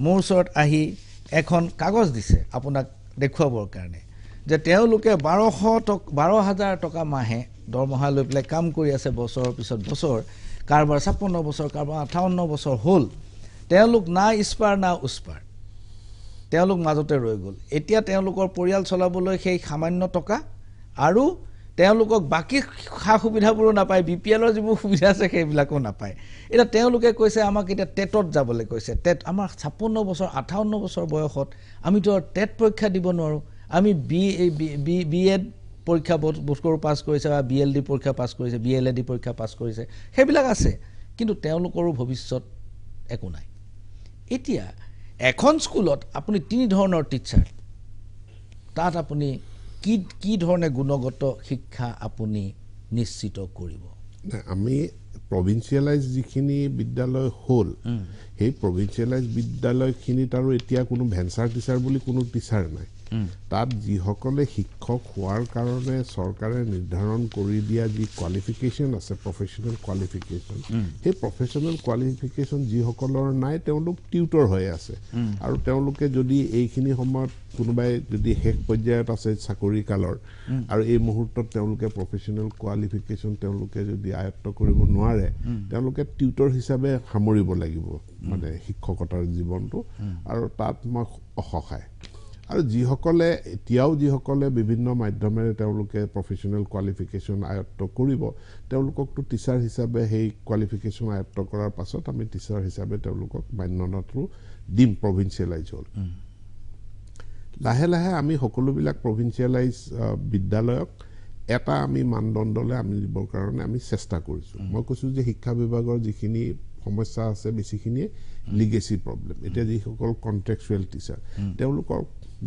মোৰ ওচৰত আহি এখন কাগজ দিছে আপোনাক দেখুৱাবৰ কাৰণে যে তেওঁলোকে 12,000 টকা মাহে দৰমহা লৈ পেলাই কাম কৰি আছে বছৰৰ পিছত বছৰ, কাৰোবাৰ 56 বছৰ, কাৰোবাৰ 58 বছৰ হ'ল, তেওঁলোক না ইস্পাৰ না উস্পাৰ, তেওঁলোক মাজতে ৰৈ গ'ল। এতিয়া তেওঁলোকৰ পৰিয়াল চলাবলৈ সেই সামান্য টকা আৰু তেওঁলোকক বাকী সা সুবিধাবোৰো নাপায়, BPLৰ যিবোৰ সুবিধা আছে সেইবিলাকো নাপায়। এতিয়া তেওঁলোকে কৈছে আমাক এতিয়া টেটত যাবলৈ কৈছে। টেট আমাৰ 56 বছৰ 58 বছৰ বয়সত আমিতো টেট পৰীক্ষা দিব নোৱাৰোঁ। আমি BEd পৰীক্ষা বোধ কৰোঁ পাছ কৰিছে বা BLD পৰীক্ষা পাছ কৰিছে, BLAD পৰীক্ষা পাছ কৰিছে, সেইবিলাক আছে, কিন্তু তেওঁলোকৰো ভৱিষ্যত একো নাই। এতিয়া এখন স্কুলত আপুনি 3 ধৰণৰ টিচাৰ, তাত আপুনি কি ধৰণে গুণগত শিক্ষা আপুনি নিশ্চিত কৰিব? আমি প্ৰভিন্সিয়েলাইজ যিখিনি বিদ্যালয় হ'ল, সেই প্ৰভিন্সিয়েলাইজ বিদ্যালয়খিনিত আৰু এতিয়া কোনো ভেঞ্চাৰ টিচাৰ বুলি কোনো টিচাৰ নাই। তাত যিসকলে শিক্ষক হোৱাৰ কাৰণে চৰকাৰে নিৰ্ধাৰণ কৰি দিয়া যি কোৱালিফিকেশ্যন আছে, প্ৰফেশ্যনেল কোৱালিফিকেশ্যন, সেই প্ৰফেশ্যনেল কোৱালিফিকেশ্যন যিসকলৰ নাই তেওঁলোক টিউটৰ হৈ আছে। আৰু তেওঁলোকে যদি এইখিনি সময়ত কোনোবাই যদি শেষ পৰ্যায়ত আছে চাকৰি কালৰ আৰু এই মুহূৰ্তত তেওঁলোকে প্ৰফেশ্যনেল কোৱালিফিকেশ্যন তেওঁলোকে যদি আয়ত্ব কৰিব নোৱাৰে, তেওঁলোকে টিউটৰ হিচাপে সামৰিব লাগিব মানে শিক্ষকতাৰ জীৱনটো। আৰু তাত মই অসহায়। আৰু যিসকলে বিভিন্ন মাধ্যমেৰে তেওঁলোকে প্ৰফেশ্যনেল কোৱালিফিকেশ্যন আয়ত্ব কৰিব, তেওঁলোককতো টিচাৰ হিচাপে সেই কোৱালিফিকেশ্যন আয়ত্ব কৰাৰ পাছত আমি টিচাৰ হিচাপে তেওঁলোকক মান্যতাটো দিম। প্ৰভিন্সিয়েলাইজ হ'ল। লাহে লাহে আমি সকলোবিলাক প্ৰভিন্সিয়েলাইজ বিদ্যালয়ক এটা আমি মানদণ্ডলৈ আমি দিবৰ কাৰণে আমি চেষ্টা কৰিছোঁ। মই কৈছোঁ যে শিক্ষা বিভাগৰ যিখিনি সমস্যা আছে বেছিখিনিয়ে লিগেচি প্ৰব্লেম। এতিয়া যিসকল কণ্ট্ৰেকচুৱেল টিচাৰ, তেওঁলোকৰ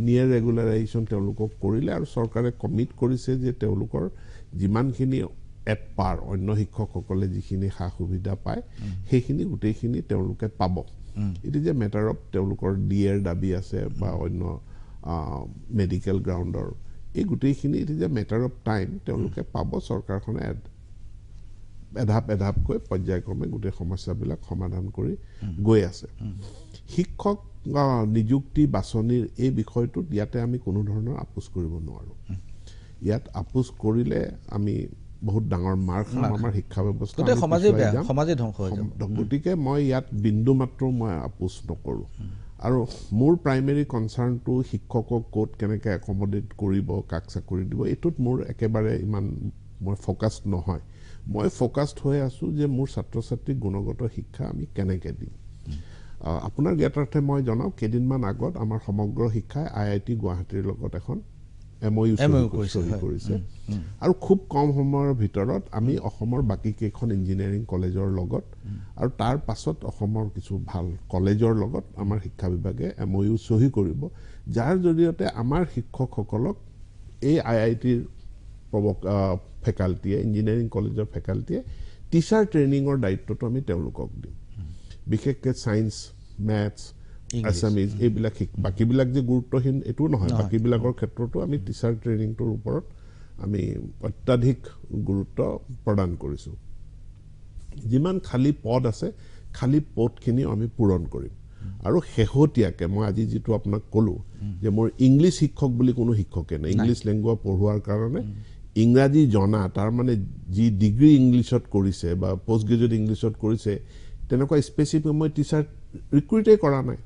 নিয়েৰ ৰেগুলাৰাইজেশ্যন তেওঁলোকক কৰিলে আৰু চৰকাৰে কমিট কৰিছে যে তেওঁলোকৰ যিমানখিনি এট পাৰ অন্য শিক্ষকসকলে যিখিনি সা সুবিধা পায় সেইখিনি গোটেইখিনি তেওঁলোকে পাব। It is A matter of তেওঁলোকৰ ডিএৰ দাবী আছে বা অন্য মেডিকেল গ্ৰাউণ্ডৰ, এই গোটেইখিনি it is A matter of time তেওঁলোকে পাব। চৰকাৰখনে এধাপকৈ পৰ্যায়ক্ৰমে গোটেই সমস্যাবিলাক সমাধান কৰি গৈ আছে। শিক্ষক নিযুক্তি বাছনিৰ এই বিষয়টোত ইয়াতে আমি কোনো ধৰণৰ আপোচ কৰিব নোৱাৰোঁ। ইয়াত আপোচ কৰিলে আমি বহুত ডাঙৰ মাৰ খাম, আমাৰ শিক্ষা ব্যৱস্থা। গতিকে মই ইয়াত বিন্দু মাত্ৰ মই আপোচ নকৰোঁ। আৰু মোৰ প্ৰাইমেৰী কনচাৰ্ণটো শিক্ষকক ক'ত কেনেকৈ একমডেট কৰিব, কাক চাকৰি দিব, এইটোত মোৰ একেবাৰে ইমান মই ফ'কাছড নহয়। মই ফ'কাছড হৈ আছোঁ যে মোৰ ছাত্ৰ ছাত্ৰীক গুণগত শিক্ষা আমি কেনেকৈ দিম। আপোনাৰ জ্ঞাতাৰ্থে মই জনাওঁ, কেইদিনমান আগত আমাৰ সমগ্ৰ শিক্ষাই IIT গুৱাহাটীৰ লগত এখন MOU কৰিছে। আৰু খুব কম সময়ৰ ভিতৰত আমি অসমৰ বাকী কেইখন ইঞ্জিনিয়াৰিং কলেজৰ লগত আৰু তাৰ পাছত অসমৰ কিছু ভাল কলেজৰ লগত আমাৰ শিক্ষা বিভাগে MOU চহী কৰিব, যাৰ জৰিয়তে আমাৰ শিক্ষকসকলক এই IITৰ ফেকাল্টিয়ে, ইঞ্জিনিয়াৰিং কলেজৰ ফেকাল্টিয়ে টিচাৰ ট্ৰেইনিঙৰ দায়িত্বটো আমি তেওঁলোকক দিম। বিশেষকৈ ছায়েন্স, মেথছ, আছামিজ এইবিলাক বাকীবিলাক যে গুৰুত্বহীন এইটো নহয়, বাকীবিলাকৰ ক্ষেত্ৰতো আমি টিচাৰ ট্ৰেইনিংটোৰ ওপৰত আমি অত্যাধিক গুৰুত্ব প্ৰদান কৰিছোঁ। যিমান খালী পদ আছে, খালী পদখিনি আমি পূৰণ কৰিম। আৰু শেহতীয়াকৈ মই আজি যিটো আপোনাক ক'লোঁ যে মোৰ ইংলিছ শিক্ষক বুলি কোনো শিক্ষকে নাই। ইংলিছ লেংগুৱেজ পঢ়োৱাৰ কাৰণে ইংৰাজী জনা, তাৰমানে যি ডিগ্ৰী ইংলিছত কৰিছে বা পষ্ট গ্ৰেজুৱেট ইংলিছত কৰিছে, তেনেকুৱা স্পেচিফিক মই টিচাৰ ৰিক্ৰুইটেই কৰা নাই।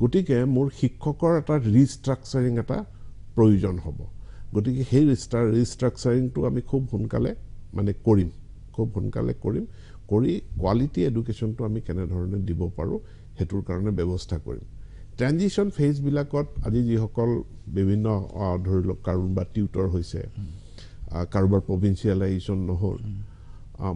গতিকে মোৰ শিক্ষকৰ এটা ৰিষ্ট্ৰাকচাৰিং এটা প্ৰয়োজন হ'ব। গতিকে সেই ৰিষ্ট্ৰাকচাৰিংটো আমি খুব সোনকালে কৰিম, কৰি কোৱালিটি এডুকেশ্যনটো আমি কেনেধৰণে দিব পাৰোঁ সেইটোৰ কাৰণে ব্যৱস্থা কৰিম। ট্ৰেনজিশ্যন ফেজবিলাকত আজি যিসকল বিভিন্ন ধৰি লওক কাৰোবাৰ টিউটৰ হৈছে, কাৰোবাৰ প্ৰভিন্সিয়েলাইজেশ্যন নহ'ল,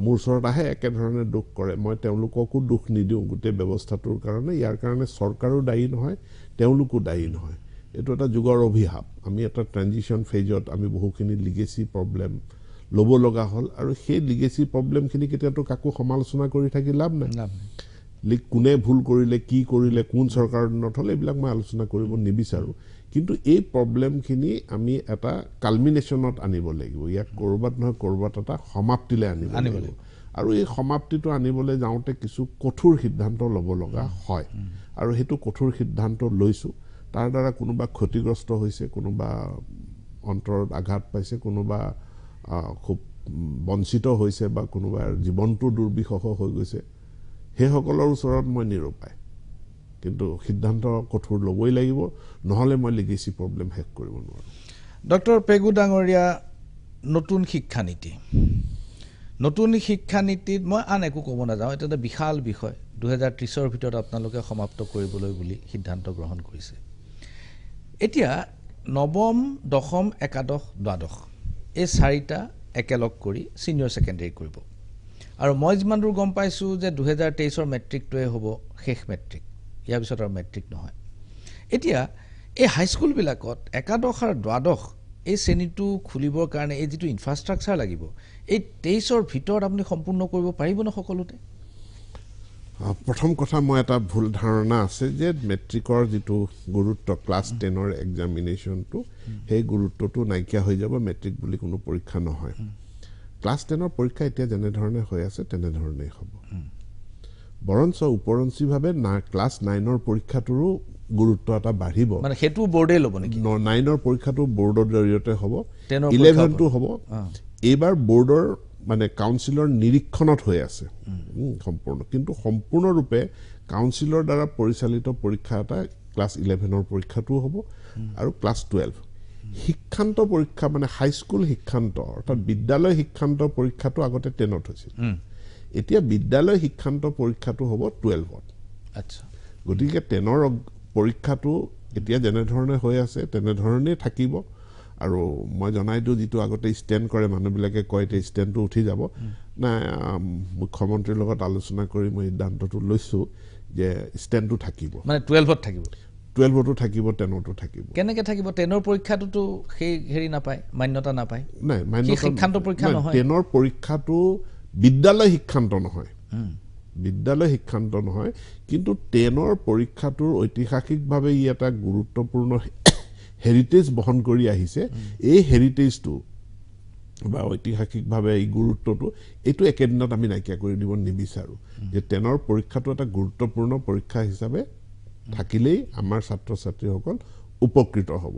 মোৰ ওচৰত আহে একেধৰণে দুখ কৰে। মই তেওঁলোককো দুখ নিদিওঁ গোটেই ব্যৱস্থাটোৰ কাৰণে। ইয়াৰ কাৰণে চৰকাৰো দায়ী নহয়, তেওঁলোকো দায়ী নহয়। এইটো এটা যুগৰ অভিশাপ। আমি এটা ট্ৰেনজিশ্যন ফেজত আমি বহুখিনি লিগেচি প্ৰব্লেম ল'ব লগা হ'ল, আৰু সেই লিগেচি প্ৰব্লেমখিনি কেতিয়াতো কাকো সমালোচনা কৰি থাকি লাভ নাই। কোনে ভুল কৰিলে, কি কৰিলে, কোন চৰকাৰৰ দিনত হ'লে, এইবিলাক মই আলোচনা কৰিব নিবিচাৰোঁ। কিন্তু এই প্ৰব্লেমখিনি আমি এটা কালমিনেশ্যনত আনিব লাগিব। ইয়াক ক'ৰবাত নহয় ক'ৰবাত এটা সমাপ্তিলৈ আনিব লাগিব। আৰু এই সমাপ্তিটো আনিবলৈ যাওঁতে কিছু কঠোৰ সিদ্ধান্ত ল'ব লগা হয়, আৰু সেইটো কঠোৰ সিদ্ধান্ত লৈছোঁ। তাৰ দ্বাৰা কোনোবা ক্ষতিগ্ৰস্ত হৈছে, কোনোবা অন্তৰত আঘাত পাইছে কোনোবা খুব বঞ্চিত হৈছে বা কোনোবাৰ জীৱনটো দুৰ্বিষহ হৈ গৈছে সেইসকলৰ ওচৰত মই নিৰূপায় কিন্তু সিদ্ধান্ত কঠোৰ ল'বই লাগিব নহলে মই লিগেসি প্ৰবলেম শেষ কৰিব নোৱাৰো ডক্টৰ পেগু ডাঙৰীয়া নতুন শিক্ষা নীতিত মই আন একো ক'ব নাযাওঁ এটা এটা বিশাল বিষয় 2030 ভিতৰত আপোনালোকে সমাপ্ত কৰিবলৈ বুলি সিদ্ধান্ত গ্ৰহণ কৰিছে এতিয়া নৱম দশম একাদশ দ্বাদশ এই চাৰিটা একেলগ কৰি সিনিয়ৰ সেকেন্ডাৰী কৰিব আৰু মই যিমান দূৰ গম পাইছো যে 2023 মেট্ৰিকটোৱে হ'ব শেষ মেট্ৰিক ইয়াৰ পিছত আৰু মেট্ৰিক নহয় এতিয়া এই হাইস্কুল বিলাকত একাদশ আৰু দ্বাদশ এই শ্ৰেণীটো খুলিবৰ কাৰণে এই যেটো ইনফ্ৰাষ্ট্ৰাকচাৰ লাগিব এই 23 ভিতৰত আপুনি সম্পূৰ্ণ কৰিব পাৰিব না সকলোতে প্ৰথম কথা মই এটা ভুল ধাৰণা আছে যে মেট্ৰিকৰ যেটো গুৰুত্ব ক্লাছ 10 ৰ এক্সামিনেশনটো সেই গুৰুত্বটো নাইকিয়া হৈ যাব মেট্ৰিক বুলি কোনো পৰীক্ষা নহয় ক্লাছ 10 ৰ পৰীক্ষা এতিয়া যেনে ধৰণে হৈ আছে তেনে ধৰণেই হ'ব বৰঞ্চ উপৰঞ্চিভাৱে ক্লাছ 9 ৰ পৰীক্ষাটোৰো গুৰুত্ব এটা বাঢ়িব মানে হেতু বোৰ্ডে ল'ব নেকি 9 ৰ পৰীক্ষাটো বোৰ্ডৰ জৰিয়তে হ'ব 11 টো হ'ব এবাৰ বোৰ্ডৰ মানে কাউন্সিলৰ নিৰীক্ষণত হৈ আছে সম্পূৰ্ণ কিন্তু সম্পূৰ্ণৰূপে কাউন্সিলৰ দ্বাৰা পৰিচালিত পৰীক্ষা এটা ক্লাছ 11 ৰ পৰীক্ষাটো হ'ব আৰু ক্লাছ 12 শিক্ষান্ত পৰীক্ষা মানে হাইস্কুল শিক্ষান্ত অৰ্থাৎ বিদ্যালয় শিক্ষান্ত পৰীক্ষাটো আগতে 10 ত হৈছিল এতিয়া বিদ্যালয় শিক্ষান্ত পৰীক্ষাটো হ'ব 12 ত আচ্ছা গতিকে 10 ৰ পৰীক্ষাটো এতিয়া যেনে ধৰণে হৈ আছে তেনে ধৰণেই থাকিব আৰু মই জনাই দিও যেটো আগতে ষ্টেণ্ড কৰে মানুহবিলাকে কয় তে ষ্টেণ্ডটো উঠি যাব না মুখ্যমন্ত্ৰীৰ লগত আলোচনা কৰি মই সিদ্ধান্তটো লৈছো যে ষ্টেণ্ডটো থাকিব মানে 12 ত থাকিব 12 টো থাকিব 10 টো থাকিব কেনেকৈ থাকিব 10 ৰ পৰীক্ষাটো সেই হেৰি নাপায় মান্যতা নাপায় নাই মান্যতা শিক্ষান্ত পৰীক্ষা নহয় 10 ৰ পৰীক্ষাটো বিদ্যালয় শিক্ষান্ত নহয় বিদ্যালয় শিক্ষান্ত নহয় কিন্তু 10 ৰ পৰীক্ষাটোৰ ঐতিহাসিকভাৱে ই এটা গুৰুত্বপূৰ্ণ হেৰিটেজ বহন কৰি আহিছে এই হেৰিটেজটো বা ঐতিহাসিকভাৱে এই গুৰুত্বটো এটো একেদিনত আমি নাইকিয়া কৰি দিব নিবিচাৰো যে 10 ৰ পৰীক্ষাটো এটা গুৰুত্বপূৰ্ণ পৰীক্ষা হিচাপে থাকিলেই আমাৰ ছাত্ৰ ছাত্ৰীসকল উপকৃত হ'ব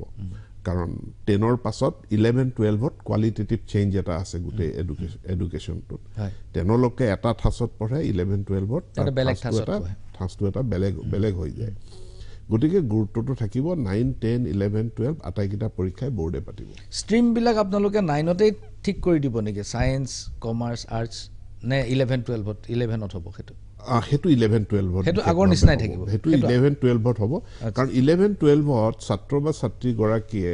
কাৰণ 10 ৰ পাছত 11 12 ত কোৱালিটেটিভ চেঞ্জ এটা আছে গুটে এডুকেশনটো 10 লকে এটা ঠাছত পঢ়ে 11 12 ত এটা বেলেগ ঠাছটো এটা বেলেগ হৈ যায় গতিকে গুৰুত্বটো থাকিব 9 10 11 12 আটাইকিটা পৰীক্ষাই বোৰ্ডে পাতিব ষ্ট্ৰীম বিলাক আপোনালোকে 9 তে ঠিক কৰি দিব নেকি সায়েন্স কমাৰ্চ আৰ্টস নে 11 12 ত 11 ত হ'ব হেতু হেতু 11 12 ত হেতু আগৰ নিচিনাই থাকিব হেতু 11 12 ত হ'ব কাৰণ 11 12 ত ছাত্ৰ বা ছাত্ৰী গৰাকীয়ে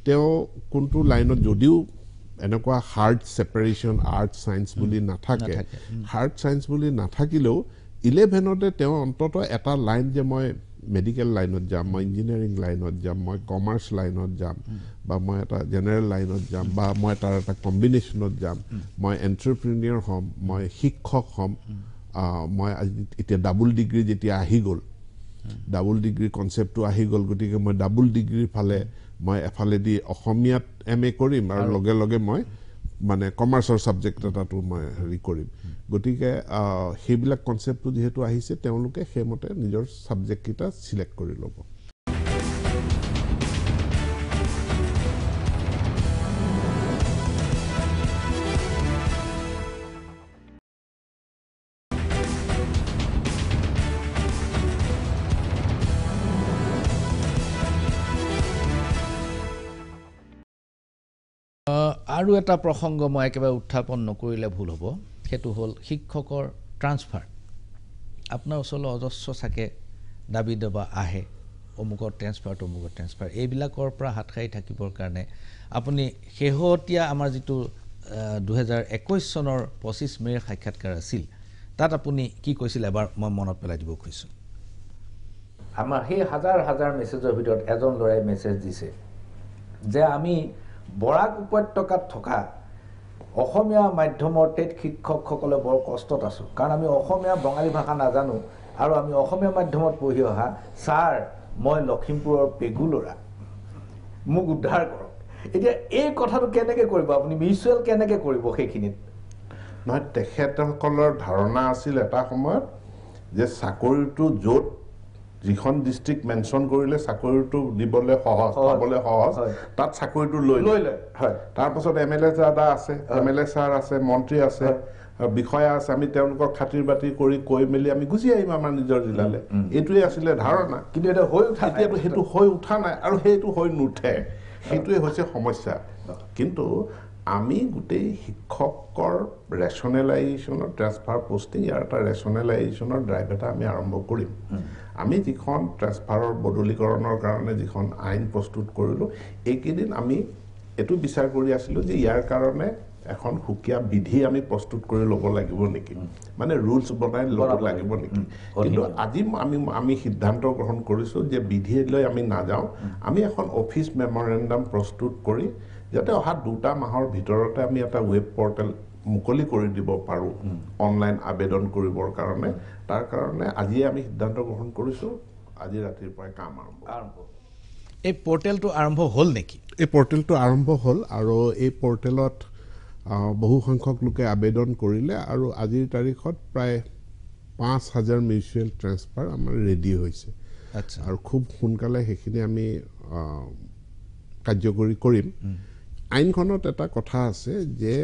তেও কোনটো লাইনত যদিও এনেকুৱা হাৰ্ড সেপাৰেশন আৰ্ট সায়েন্স বুলি নাথাকে হাৰ্ড সায়েন্স বুলি নাথাকিলেও 11 তে তেও অন্তত এটা লাইন যে মই মেডিকেল লাইনত যাম মই ইঞ্জিনিয়াৰিং লাইনত যাম মই কমাৰ্চ লাইনত যাম বা মই এটা জেনাৰেল লাইনত যাম বা মই তাৰ এটা কম্বিনেশনত যাম মই এন্টাৰপ্ৰেনিয়ৰ হম মই শিক্ষক হম মই এতিয়া ডাবল ডিগ্ৰী যেতিয়া আহি গল ডাবল ডিগ্ৰী কনসেপ্টটো আহি গল গতিকে মই ডাবল ডিগ্ৰী ফালে মই এফালে দি অসমীয়াত এমএ কৰিম আৰু লগে লগে মই মানে কমাৰ্চৰ সাবজেক্ট এটাটো মই হেৰি কৰিম গতিকে হেবিলাক কনসেপ্টটো যেহেতু আহিছে তেওঁলোকে হেমতে নিজৰ সাবজেক্ট কিটা সিলেক্ট কৰি ল'ব আৰু এটা প্ৰসংগ মই একেবাৰে উত্থাপন নকৰিলে ভুল হ'ব হেতু হল শিক্ষকৰ ট্ৰান্সফাৰ আপোনাৰ ওচৰলৈ অজস্ৰ থাকে দাবী দবা আহে অমুকৰ ট্ৰান্সফাৰ এইবিলাকৰ পৰা হাত খাই থাকিবৰ কাৰণে আপুনি হেহতিয়া আমাৰ যেটো 2021 চনৰ 25 মেৰ সাক্ষাৎকাৰ আছিল তাত আপুনি কি কৈছিল এবাৰ মই মনত পেলাই দিব খুজিছো আমাৰ সেই হাজাৰ হাজাৰ মেছেজৰ ভিতৰত এজন লৰাই মেছেজ দিছে যে আমি বৰাক উপত্যকাত থকা অসমীয়া মাধ্যমৰ টেট শিক্ষকসকলে বৰ কষ্টত আছো কাৰণ আমি অসমীয়া বঙালী ভাষা নাজানো আৰু আমি অসমীয়া মাধ্যমত পঢ়ি অহা স্যাৰ মই লখিমপুৰৰ পেগুলৰা মোক উদ্ধাৰ কৰক এতিয়া এই কথাটো কেনেকৈ কৰিব আপুনি মিউচুৱেল কেনেকৈ কৰিব সেইখিনিত নহয় তেখেতসকলৰ ধাৰণা আছিল এটা সময়ত যে চাকৰিটো য'ত যিখন ডিস্ট্ৰিক্ট মেনশ্যন কৰিলে চাকৰিটো দিবলৈ সহজ পাবলৈ সহজ তাত চাকৰিটো লৈ লয় হয় তাৰপাছত MLA দাদা আছে MLA ছাৰ আছে মন্ত্ৰী আছে বিষয়া আছে আমি তেওঁলোকক খাতিৰ বাতি কৰি কৈ মেলি আমি গুচি আহিম আমাৰ নিজৰ জিলালৈ এইটোৱে আছিলে ধাৰণা কিন্তু এটা হৈ উঠা এতিয়াতো সেইটো হৈ উঠা নাই আৰু সেইটো হৈ নুঠে সেইটোৱে হৈছে সমস্যা কিন্তু আমি গোটেই শিক্ষকৰ ৰেচনেলাইজেশ্যনৰ ট্ৰান্সফাৰ পোষ্টিং ইয়াৰ এটা ৰেচনেলাইজেশ্যনৰ ড্ৰাইভ এটা আমি আৰম্ভ কৰিম আমি যিখন ট্ৰান্সফাৰৰ বদলীকৰণৰ কাৰণে যিখন আইন প্ৰস্তুত কৰিলোঁ এইকেইদিন আমি এইটো বিচাৰ কৰি আছিলোঁ যে ইয়াৰ কাৰণে এখন সুকীয়া বিধি আমি প্ৰস্তুত কৰি ল'ব লাগিব নেকি মানে ৰুলছ বনাই ল'ব লাগিব নেকি কিন্তু আজি আমি সিদ্ধান্ত গ্ৰহণ কৰিছোঁ যে বিধি লৈ আমি নাযাওঁ আমি এখন অফিচ মেমৰেণ্ডাম প্ৰস্তুত কৰি যাতে অহা 2টা মাহৰ ভিতৰতে আমি এটা ৱেব পৰ্টেল মুকলি কৰি দিব পাৰোঁ অনলাইন আবেদন কৰিবৰ কাৰণে তাৰ কাৰণে আজি আমি সিদ্ধান্ত গ্ৰহণ কৰিছোঁ আজি ৰাতিৰ পৰাই কাম আৰম্ভ এই পৰ্টেলটো আৰম্ভ হ'ল নেকি এই পৰ্টেলটো আৰম্ভ হ'ল আৰু এই পৰ্টেলত বহু সংখ্যক লোকে আবেদন কৰিলে আৰু আজিৰ তাৰিখত প্ৰায় 5000 মিউচুৱেল ট্ৰান্সফাৰ আমাৰ ৰেডি হৈছে আৰু খুব সোনকালে সেইখিনি আমি কাৰ্যকৰী কৰিম আইনখনত এটা কথা আছে যে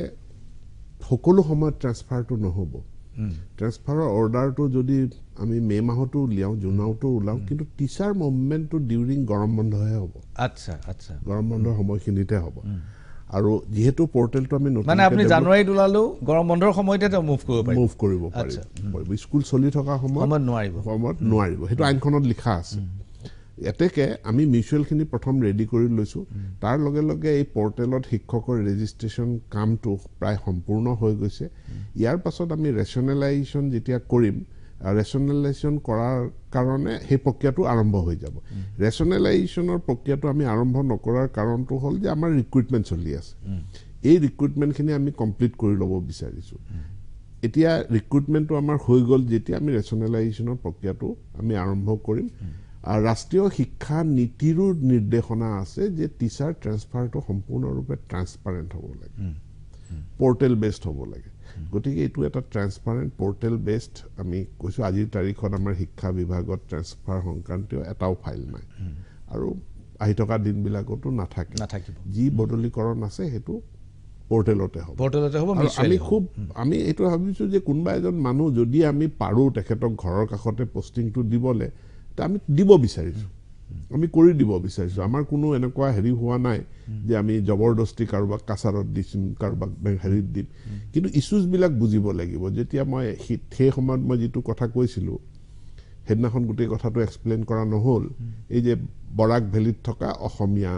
সকলো সময়ত ট্ৰান্সফাৰটো নহ'ব ট্ৰান্সফাৰৰ অৰ্ডাৰটো যদি আমি মে মাহতো উলিয়াওঁ জুনতো ওলাওঁ কিন্তু টিচাৰ মুভমেণ্টটো ডিউৰিং গৰম বন্ধহে হ'ব গৰম বন্ধৰ সময়খিনিতে হ'ব আৰু যেহেতু পৰ্টেলটো আমি মানে আপুনি জানুৱাৰীত ওলালেও গৰম বন্ধৰ সময়তে মুভ কৰিব পাৰিব স্কুল চলি থকা সময়ত নোৱাৰিব সেইটো আইনখনত লিখা আছে এতেকে আমি মিউচুৱেলখিনি প্ৰথম ৰেডি কৰি লৈছোঁ তাৰ লগে লগে এই পৰ্টেলত শিক্ষকৰ ৰেজিষ্ট্ৰেশ্যন কামটো প্ৰায় সম্পূৰ্ণ হৈ গৈছে ইয়াৰ পাছত আমি ৰেচনেলাইজেশ্যন যেতিয়া কৰিম ৰেচনেলাইজেশ্যন কৰাৰ কাৰণে সেই প্ৰক্ৰিয়াটো আৰম্ভ হৈ যাব ৰেচনেলাইজেশ্যনৰ প্ৰক্ৰিয়াটো আমি আৰম্ভ নকৰাৰ কাৰণটো হ'ল যে আমাৰ ৰিক্ৰুইটমেণ্ট চলি আছে এই ৰিক্ৰুইটমেণ্টখিনি আমি কমপ্লিট কৰি ল'ব বিচাৰিছোঁ এতিয়া ৰিক্ৰুইটমেণ্টটো আমাৰ হৈ গ'ল যেতিয়া আমি ৰেচনেলাইজেশ্যনৰ প্ৰক্ৰিয়াটো আমি আৰম্ভ কৰিম আৰু ৰাষ্ট্ৰীয় শিক্ষা নীতিৰো নিৰ্দেশনা আছে যে টিচাৰ ট্ৰান্সফাৰটো সম্পূৰ্ণৰূপে ট্ৰান্সপাৰেণ্ট হ'ব লাগে পৰ্টেল বেছড হ'ব লাগে গতিকে এইটো এটা ট্ৰান্সপাৰেণ্ট পৰ্টেল বেছড আমি কৈছোঁ আজিৰ তাৰিখত আমাৰ শিক্ষা বিভাগত ট্ৰান্সফাৰ সংক্ৰান্তীয় এটাও ফাইল নাই আৰু আহি থকা দিনবিলাকতো নাথাকিব যি বদলীকৰণ আছে সেইটো পৰ্টেলতে হ'ব আমি এইটো ভাবিছোঁ যে কোনোবা এজন মানুহ যদি আমি পাৰোঁ তেখেতক ঘৰৰ কাষতে পষ্টিংটো দিবলৈ আমি দিব বিচাৰিছোঁ আমি কৰি দিব বিচাৰিছোঁ আমাৰ কোনো এনেকুৱা হেৰি হোৱা নাই যে আমি জবৰদস্তি কাৰোবাক কাছাৰত দিম কাৰোবাক হেৰিত দিম কিন্তু ইছ্যুজবিলাক বুজিব লাগিব যেতিয়া মই সেই সময়ত মই যিটো কথা কৈছিলোঁ সেইদিনাখন গোটেই কথাটো এক্সপ্লেইন কৰা নহ'ল এই যে বৰাক ভেলীত থকা অসমীয়া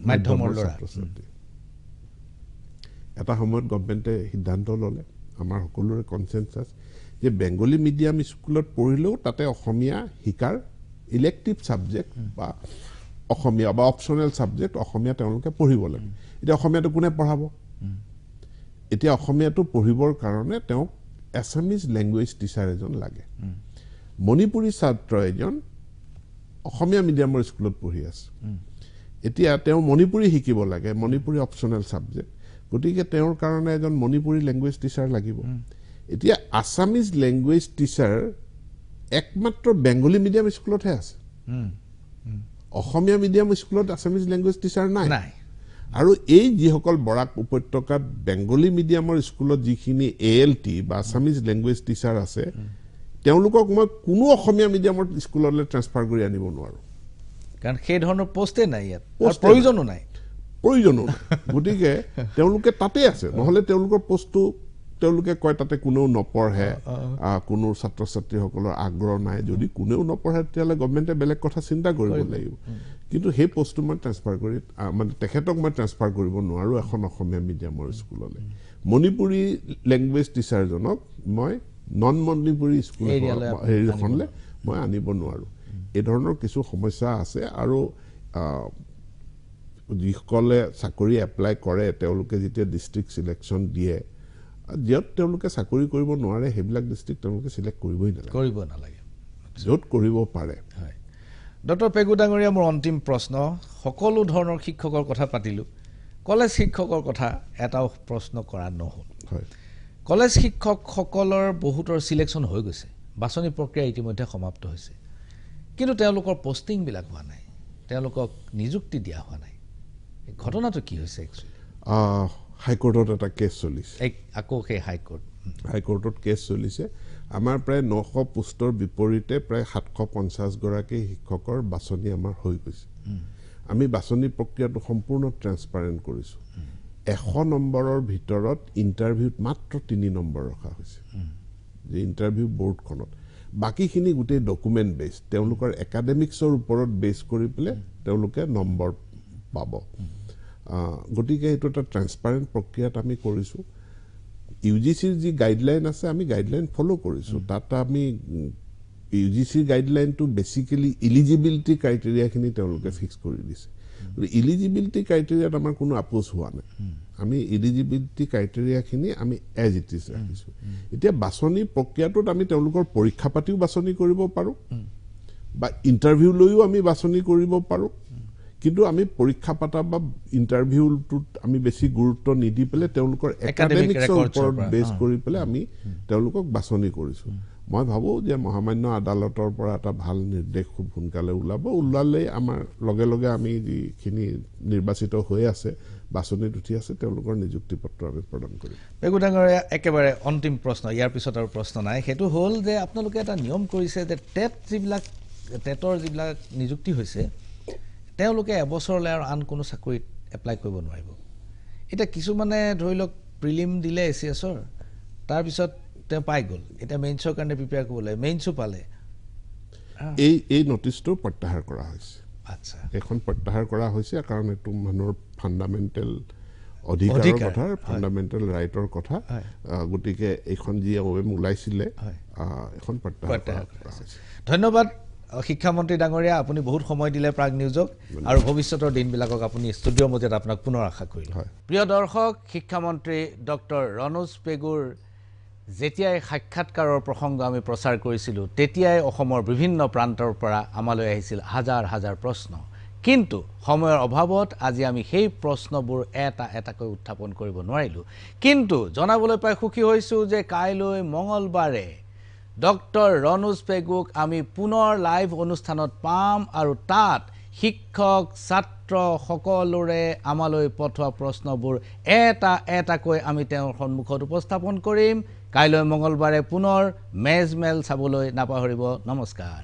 মাধ্যমৰ ছাত্ৰ ছাত্ৰী এটা সময়ত গভৰ্ণমেণ্টে সিদ্ধান্ত ল'লে আমাৰ সকলোৰে কনচেনচাছ যে বেংগলী মিডিয়াম স্কুলত পঢ়িলেও তাতে অসমীয়া শিকাৰ ইলেক্টিভ ছাবজেক্ট বা অসমীয়া বা অপশ্যনেল ছাবজেক্ট অসমীয়া তেওঁলোকে পঢ়িব লাগে এতিয়া অসমীয়াটো কোনে পঢ়াব এতিয়া অসমীয়াটো পঢ়িবৰ কাৰণে তেওঁক এছামিজ লেংগুৱেজ টিচাৰ এজন লাগে মণিপুৰী ছাত্ৰ এজন অসমীয়া মিডিয়ামৰ স্কুলত পঢ়ি আছে এতিয়া তেওঁ মণিপুৰী শিকিব লাগে মণিপুৰী অপশ্যনেল ছাবজেক্ট গতিকে তেওঁৰ কাৰণে এজন মণিপুৰী লেংগুৱেজ টিচাৰ লাগিব এতিয়া আছামিজ লেংগুৱেজ টিচাৰ একমাত্ৰ বেংগলী মিডিয়াম স্কুলতহে আছে অসমীয়া মিডিয়াম স্কুলত আছামিজ লেংগুৱেজ টিচাৰ নাই আৰু এই যিসকল বৰাক উপত্যকাত বেংগলী মিডিয়ামৰ স্কুলত যিখিনি ALT বা আছামিজ লেংগুৱেজ টিচাৰ আছে তেওঁলোকক মই কোনো অসমীয়া মিডিয়ামৰ স্কুললৈ ট্ৰান্সফাৰ কৰি আনিব নোৱাৰোঁ কাৰণ সেই ধৰণৰ পোষ্টে নাই ইয়াত প্ৰয়োজনো নাই গতিকে তেওঁলোকে তাতে আছে নহ'লে তেওঁলোকৰ পোষ্টটো তেওঁলোকে কয় তাতে কোনেও নপঢ়ে কোনো ছাত্ৰ ছাত্ৰীসকলৰ আগ্ৰহ নাই যদি কোনেও নপঢ়ে তেতিয়াহ'লে গভৰ্ণমেণ্টে বেলেগ কথা চিন্তা কৰিব লাগিব কিন্তু সেই পোষ্টটো মই ট্ৰান্সফাৰ কৰি মানে তেখেতক মই ট্ৰান্সফাৰ কৰিব নোৱাৰোঁ এখন অসমীয়া মিডিয়ামৰ স্কুললৈ মণিপুৰী লেংগুৱেজ টিচাৰজনক মই নন মণিপুৰী স্কুল হেৰিখনলৈ মই আনিব নোৱাৰোঁ এই ধৰণৰ কিছু সমস্যা আছে আৰু যিসকলে চাকৰি এপ্লাই কৰে তেওঁলোকে যেতিয়া ডিষ্ট্ৰিক্ট চিলেকশ্যন দিয়ে য'ত তেওঁলোকে চাকৰি কৰিব নোৱাৰে সেইবিলাক ডিষ্ট্ৰিক্ট তেওঁলোকে চিলেক্ট কৰিবই নালাগে য'ত কৰিব পাৰে হয় ডক্টৰ পেগু ডাঙৰীয়া মোৰ অন্তিম প্ৰশ্ন সকলো ধৰণৰ শিক্ষকৰ কথা পাতিলোঁ কলেজ শিক্ষকৰ কথা এটাও প্ৰশ্ন কৰা নহ'ল হয় কলেজ শিক্ষকসকলৰ বহুতৰ চিলেকশ্যন হৈ গৈছে বাছনি প্ৰক্ৰিয়া ইতিমধ্যে সমাপ্ত হৈছে কিন্তু তেওঁলোকৰ পোষ্টিংবিলাক হোৱা নাই, তেওঁলোকক নিযুক্তি দিয়া হোৱা নাই। ঘটনাটো কি হৈছে একচুৱেলি? হাইকোৰ্টত এটা কেছ চলিছে। আকৌ সেই হাইকোৰ্টত কেছ চলিছে। আমাৰ প্ৰায় 900 পোষ্টৰ বিপৰীতে প্ৰায় 750 গৰাকী শিক্ষকৰ বাছনি আমাৰ হৈ গৈছে। আমি বাছনি প্ৰক্ৰিয়াটো সম্পূৰ্ণ ট্ৰেন্সপাৰেণ্ট কৰিছোঁ। 100 নম্বৰৰ ভিতৰত ইণ্টাৰভিউত মাত্ৰ 3 নম্বৰ ৰখা হৈছে, যে ইণ্টাৰভিউ বৰ্ডখনত। বাকীখিনি গোটেই ডকুমেণ্ট বেছ, তেওঁলোকৰ একাডেমিক্সৰ ওপৰত বেছ কৰি পেলাই তেওঁলোকে নম্বৰ পাব। গতিকে এইটো এটা ট্ৰেন্সপাৰেণ্ট প্ৰক্ৰিয়াত আমি কৰিছোঁ। UGCৰ যি গাইডলাইন আছে আমি গাইডলাইন ফ'ল' কৰিছোঁ। তাত আমি UGCৰ গাইডলাইনটো বেচিকেলি ইলিজিবিলিটি ক্ৰাইটেৰিয়াখিনি তেওঁলোকে ফিক্স কৰি দিছে। ইলিজিবিলিটি ক্ৰাইটেৰিয়াত আমাৰ কোনো আপোচ হোৱা নাই। আমি ইলিজিবিলিটি ক্ৰাইটেৰিয়াখিনি আমি এজ ইট ইজ ৰাখিছোঁ। এতিয়া বাছনি প্ৰক্ৰিয়াটোত আমি তেওঁলোকৰ পৰীক্ষা পাতিও বাছনি কৰিব পাৰোঁ বা ইণ্টাৰভিউ লৈও আমি বাছনি কৰিব পাৰোঁ, কিন্তু আমি পৰীক্ষা পাতা বা ইণ্টাৰভিউটোত আমি বেছি গুৰুত্ব নিদি পেলাই তেওঁলোকৰ একাডেমিক্সৰ ওপৰত বেছ কৰি পেলাই আমি তেওঁলোকক বাছনি কৰিছোঁ। মই ভাবোঁ যে মহামান্য আদালতৰ পৰা এটা ভাল নিৰ্দেশ খুব সোনকালে ওলালেই আমাৰ লগে লগে আমি যিখিনি নিৰ্বাচিত হৈ আছে, বাছনিত উঠি আছে, তেওঁলোকৰ নিযুক্তি পত্ৰ আমি প্ৰদান কৰিম। পেগু ডাঙৰীয়া, একেবাৰে অন্তিম প্ৰশ্ন, ইয়াৰ পিছত আৰু প্ৰশ্ন নাই। সেইটো হ'ল যে আপোনালোকে এটা নিয়ম কৰিছে যে টেটৰ যিবিলাক নিযুক্তি হৈছে তেওঁলোকে এবছৰলৈ আৰু আন কোনো চাকৰিত এপ্লাই কৰিব নোৱাৰিব। এতিয়া কিছুমানে ধৰি লওক প্ৰিলিম দিলে ACSৰ, তাৰপিছত তেওঁ পাই গ'ল, এতিয়া মেইনছৰ কাৰণে প্ৰিপেয়াৰ কৰিব লাগে, মেইনছো পালে, এই নটিচটো প্ৰত্যাহাৰ কৰা হৈছে। আচ্ছা, এখন প্ৰত্যাহাৰ কৰা হৈছে কাৰণ এইটো মানুহৰ ফাণ্ডামেণ্টেল অধিকাৰৰ কথা, ফাণ্ডামেণ্টেল ৰাইটৰ কথা। গতিকে এইখন যি OM ওলাইছিলে এখন প্ৰত্যাহাৰ কৰা হৈছে। ধন্যবাদ শিক্ষামন্ত্ৰী ডাঙৰীয়া, আপুনি বহুত সময় দিলে প্ৰাগ নিউজক, আৰু ভৱিষ্যতৰ দিনবিলাকক আপুনি ষ্টুডিঅ'ৰ মজিয়াত আপোনাক পুনৰ আশা কৰিলোঁ। প্ৰিয় দৰ্শক, শিক্ষামন্ত্ৰী ডক্টৰ ৰণোজ পেগুৰ যেতিয়াই সাক্ষাৎকাৰৰ প্ৰসংগ আমি প্ৰচাৰ কৰিছিলোঁ তেতিয়াই অসমৰ বিভিন্ন প্ৰান্তৰ পৰা আমালৈ আহিছিল হাজাৰ হাজাৰ প্ৰশ্ন, কিন্তু সময়ৰ অভাৱত আজি আমি সেই প্ৰশ্নবোৰ এটা এটাকৈ উত্থাপন কৰিব নোৱাৰিলোঁ। কিন্তু জনাবলৈ পাই সুখী হৈছোঁ যে কাইলৈ মঙলবাৰে ডক্টৰ ৰণোজ পেগুক আমি পুনৰ লাইভ অনুষ্ঠানত পাম, আৰু তাত শিক্ষক ছাত্ৰ সকলোৰে আমালৈ পঠোৱা প্ৰশ্নবোৰ এটা এটাকৈ আমি তেওঁৰ সন্মুখত উপস্থাপন কৰিম। কাইলৈ মঙলবাৰে পুনৰ মেজমেল চাবলৈ নাপাহৰিব। নমস্কাৰ।